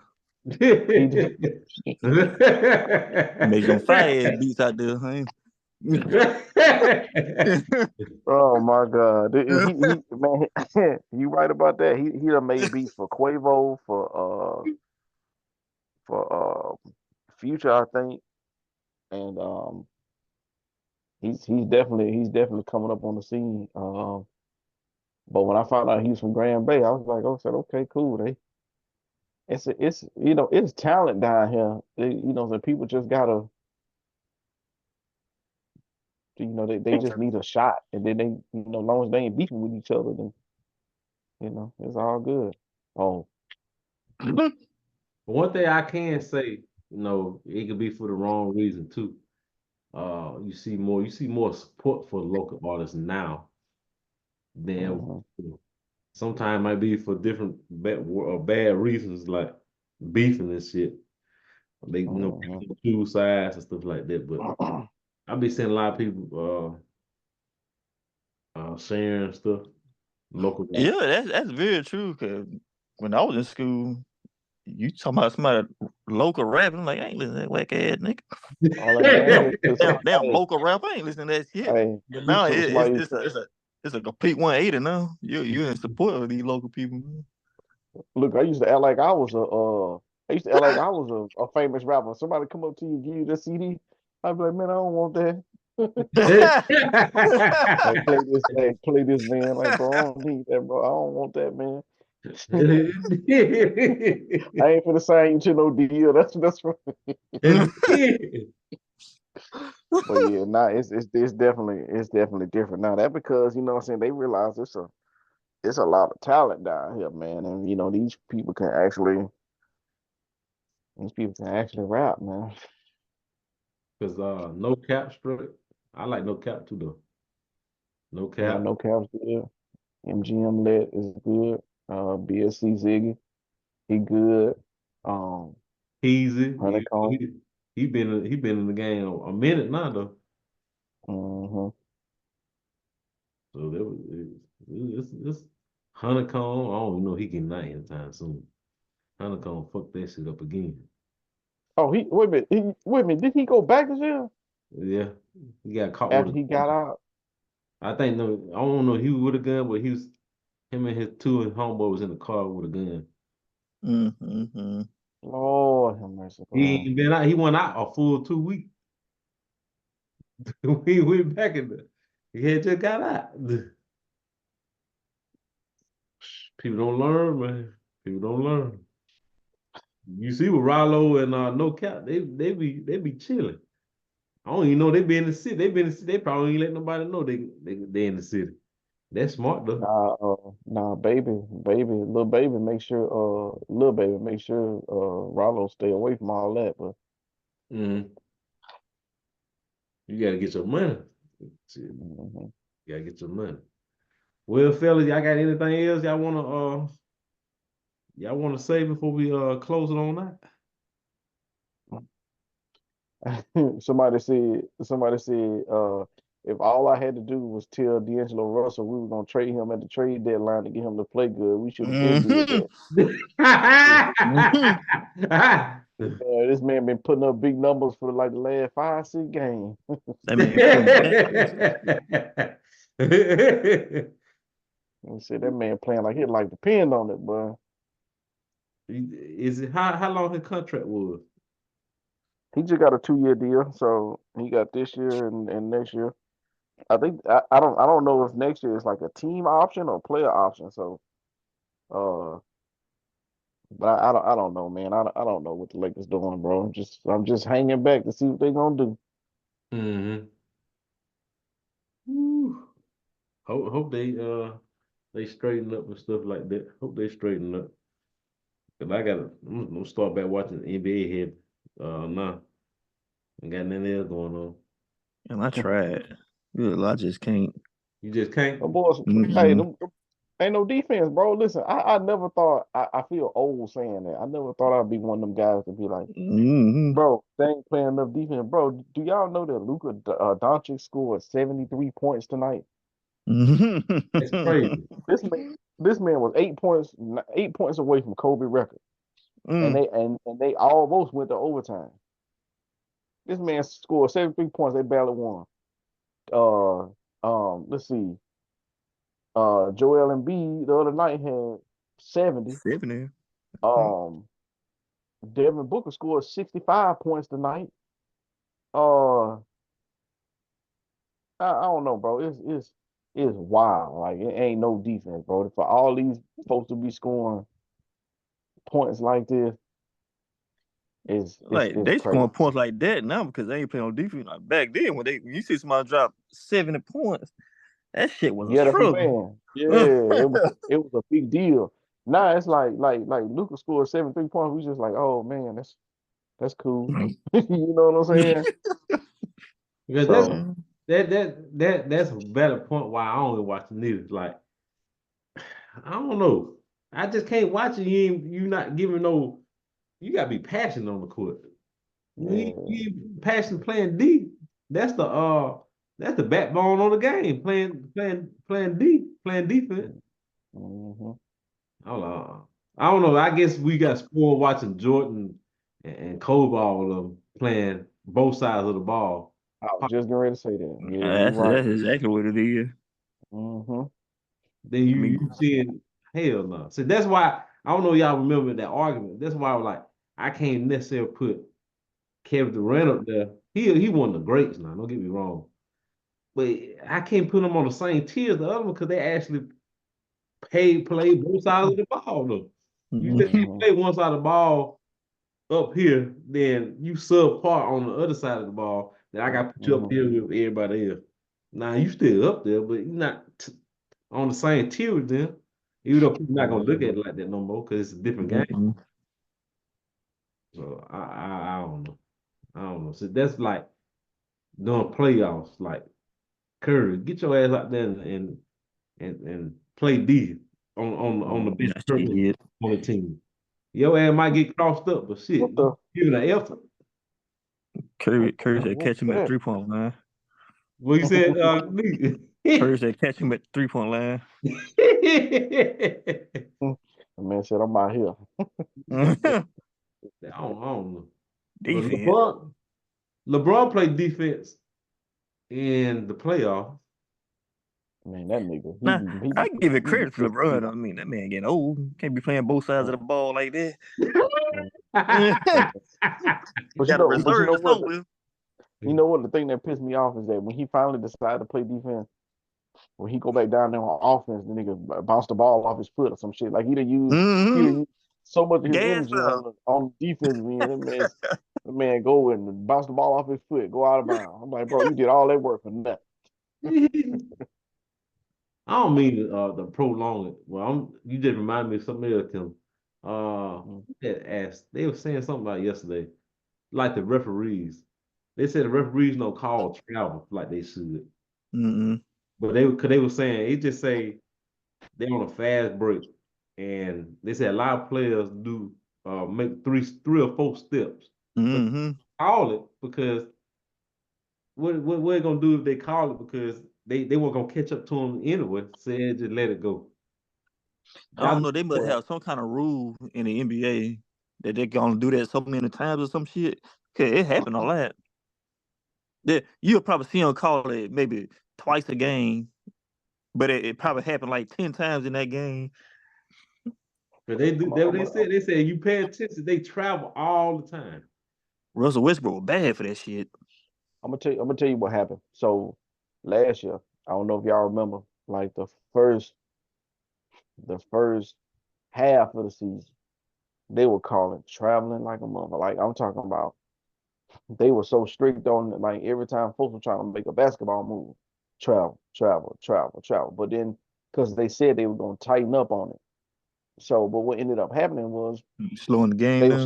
he Make them fire ass beats out there, huh? oh my God, he man, you right about that. He done made beats for Quavo, for Future, I think, and he's definitely coming up on the scene. But when I found out he was from Grand Bay, I was like, oh, said okay, cool. It's talent down here. The people just gotta, they just need a shot, and then as long as they ain't beefing with each other, then it's all good. Oh, One thing I can say, it could be for the wrong reason too. You see more support for local artists now than mhm, sometimes it might be for different bad reasons like beefing and shit. mhm. People choose sides and stuff like that. But I be seeing a lot of people sharing stuff, local guys. Yeah, that's very true. Cause when I was in school, you talking about somebody local rapping, I'm like, I ain't listening to that whack ass nigga. All that man, Damn local rap, I ain't listening to that shit. hey, But now so somebody, it's a complete 180 now. You in support of these local people. look, I used to act like I used to act like I was a famous rapper. Somebody come up to you, give you the CD, I'd be like, man, I don't want that. Play this, man. Like, bro, I don't need that, bro. I don't want that, man. I ain't finna sign you to no deal. That's right. But yeah, nah, it's definitely different now. That because you know what I'm saying they realize it's a lot of talent down here, man, and you know these people can actually rap, man. Cause no cap straight. I like no cap too though. No Yeah, cap. no cap's good. MGM Let is good. BSC Ziggy, he good. Um, Easy. Honeycomb. He been in the game a minute now though. Mm-hmm. So there was it's Honeycomb. I don't even know if he can night anytime soon. Honeycomb fuck that shit up again. Oh, he wait a minute. Wait a minute. Did he go back this year Yeah, he got caught with after a he got gun. out? I think no, I don't know if he was with a gun, but him and his two and homeboy was in the car with a gun. Mm-hmm. Lord have mercy, He bro. ain't been out. He went out a full 2 weeks. We went back in there. He had just got out. People don't learn, man. People don't learn. You see with Rollo and No Cap, they be chilling. I don't even know they be in the city. They be in the city. They probably ain't let nobody know they in the city. That's smart though. Nah, little baby, make sure, Rollo stay away from all that. But Mhm. You gotta get your money. Shit, mhm. you gotta get your money. Well, fellas, y'all got anything else y'all wanna say before we close it on that? Somebody said, if all I had to do was tell D'Angelo Russell we were gonna trade him at the trade deadline to get him to play good, we should have been did Mm-hmm. that. Mm-hmm. This man been putting up big numbers for like the last 5, 6 games. That man putting back. And said that man playing like his life depend on it, boy. Is it how long his contract was? He just got a 2 year deal, so he got this year and next year. I don't know if next year is like a team option or player option. So uh, but I don't know, man. I don't know what the Lakers doing, bro. I'm just hanging back to see what they gonna do. Mm-hmm. Hope they straighten up and stuff like that. Hope they straighten up. Cause I'm gonna start back watching NBA here. Nah, ain't got nothing else going on. And I tried. Good, I just can't. You just can't. The boys, hey, Mm-mm. ain't no defense, bro. Listen, I never thought I feel old saying that. I never thought I'd be one of them guys to be like, Mm-hmm. bro, they ain't playing enough defense, bro. Do y'all know that Luka Doncic scored 73 points tonight? That's crazy. This man was 8 points away from Kobe record, and Mm. they almost went to overtime. This man scored 73 points. They barely won. Uh, let's see. Joel Embiid the other night had 70. 70. Um, Devin Booker scored 65 points tonight. Uh, I don't know, bro. It's wild. Like it ain't no defense, bro. For all these folks to be scoring points like this Like is they crazy. scoring points like that now because they ain't playing on defense. Like back then when you see somebody drop 70 points, that shit was a Yeah, that's what I'm struggle. saying. Yeah, it was a big deal. Now it's like Luka scored 73 points. We just like, oh man, that's cool. You know what I'm saying? Because So that's a better point why I only watch the news. Like I don't know. I just can't watch it. You not giving no. You gotta be passionate on the court. You yeah. ain't passionate playing D. That's that's the backbone on the game. Playing D, playing defense. Hmm. I don't know. I guess we got spoiled watching Jordan and Kobe all of them playing both sides of the ball. I was just getting ready to say that. Yeah, you're That's right. that's exactly what it is. Hmm. Then I mean, you seeing hell no. So that's why I don't know y'all remember that argument. That's why I was like, I can't necessarily put Kevin Durant up there. He one of the greats now. Don't get me wrong, but I can't put him on the same tier as the other one because they actually play both sides of the ball though. You just mhm. can't Hmm. play one side of the ball up here, then you subpar on the other side of the ball. Then I got to put you up there with everybody else. Now you still up there, but you're not on the same tier with them. Even though people not gonna look at it like that no more because it's a different game. Mhm. So I don't know. I don't know. So that's like doing playoffs. Like Curry, get your ass out there and play D on the best Nah, person shit. on the team. Your ass might get crossed up, but shit, What the? give it an effort. Curry said What's catch him at that? 3-point line. What you said, nigga? Curry said catch him at 3-point line. The man said, I'm out here. I don't know. But Defense. LeBron played defense in the playoffs. Man, that nigga. Nah, I give it credit to LeBron. I mean, that man getting old. Can't be playing both sides of the ball like that. But Got a you reserve know to what? throw with. You know what? The thing that pissed me off is that when he finally decided to play defense, when he go back down there on offense, the nigga bounce the ball off his foot or some shit. Like he done used so much of his Gas energy on the defensive end. That man go and bounce the ball off his foot, go out of bounds. I'm like, bro, you did all that work for nothing. I don't mean to prolong it. Well, you just remind me of something else, Tim. That asked, they were saying something about yesterday, like the referees. They said the referees don't call travel like they should. Mm-mm. But cause they were saying, it just say they're on a fast break. And they said a lot of players do make three or four steps. But Mm-hmm. call it because what they gonna do if they call it because they weren't gonna catch up to them anyway. Said just let it go. I don't know. They must have some kind of rule in the NBA that they're gonna do that so many times or some shit. Cause it happened a lot. You'll probably see them call it maybe twice a game, but it probably happened like 10 times in that game. But they do. They said you pay attention. They travel all the time. Russell Westbrook was bad for that shit. I'm gonna tell you what happened. So last year, I don't know if y'all remember, like the first half of the season, they were calling traveling like a mother. Like I'm talking about, they were so strict on it. Like every time folks were trying to make a basketball move, travel, travel, travel, travel. But then, because they said they were gonna tighten up on it. So, but what ended up happening was Slowing the game they were down.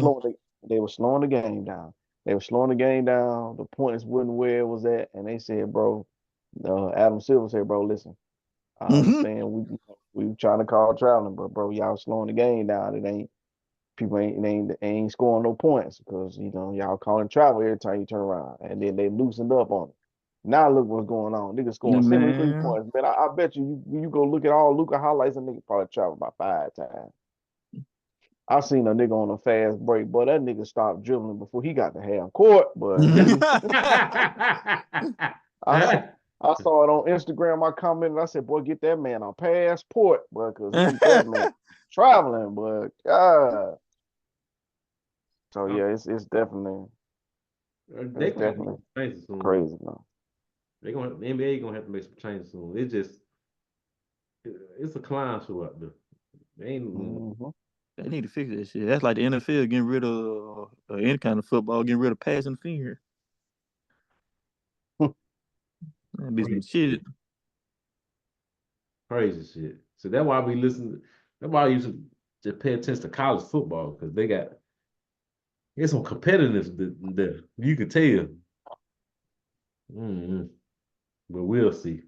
slowing the game down. They were slowing the game down. The points wasn't where it was at, and they said, "Bro," Adam Silver said, "Bro, listen, I understand we trying to call traveling, but bro, y'all slowing the game down. It ain't people ain't scoring no points because y'all calling travel every time you turn around, and then they loosened up on it. Now look what's going on. Niggas scoring 73 points. Man, I bet you go look at all Luka highlights and nigga probably travel about 5 times. I seen a nigga on a fast break, but that nigga stopped dribbling before he got to half court. But I saw it on Instagram. I commented. I said, "Boy, get that man a passport, bro, because that man traveling." But God, so yeah, it's definitely crazy, man. The NBA gonna have to make some changes soon. It's a clown show out there. They need to fix that shit. That's like the NFL getting rid of any kind of football, getting rid of pass interference. That'd be some shit. Crazy shit. So that's why we listen. That's why I used to just pay attention to college football because there's some competitiveness there. You can tell. But we'll see.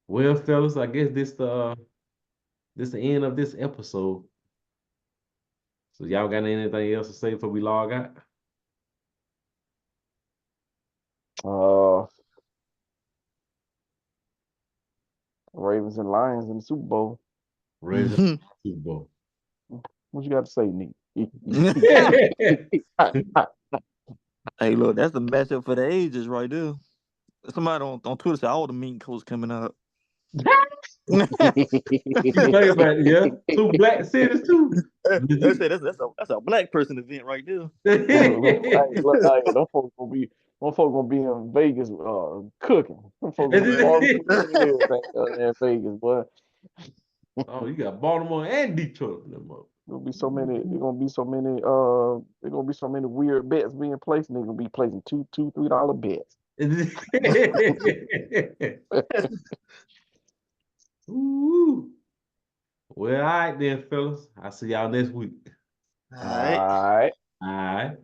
Well, fellas, I guess this the end of this episode. So y'all got anything else to say before we log out? Ravens and Lions in the Super Bowl. Ravens in the Super Bowl. What you got to say, Nick? Hey, look, that's the matchup for the ages right there. Somebody on Twitter said all the mean coats coming out. You think about it, yeah. 2 black cities too. That's a black person event right there. Them folks gonna be in Vegas cooking. Them folks gonna be in Vegas, boy. Oh, you got Baltimore and Detroit in them up. Gonna be so many. There's gonna be so many. There's gonna be so many weird bets being placed. And they're gonna be placing $2, $3 bets. Ooh. Well, all right then, fellas. I'll see y'all next week. All All right. right. All right.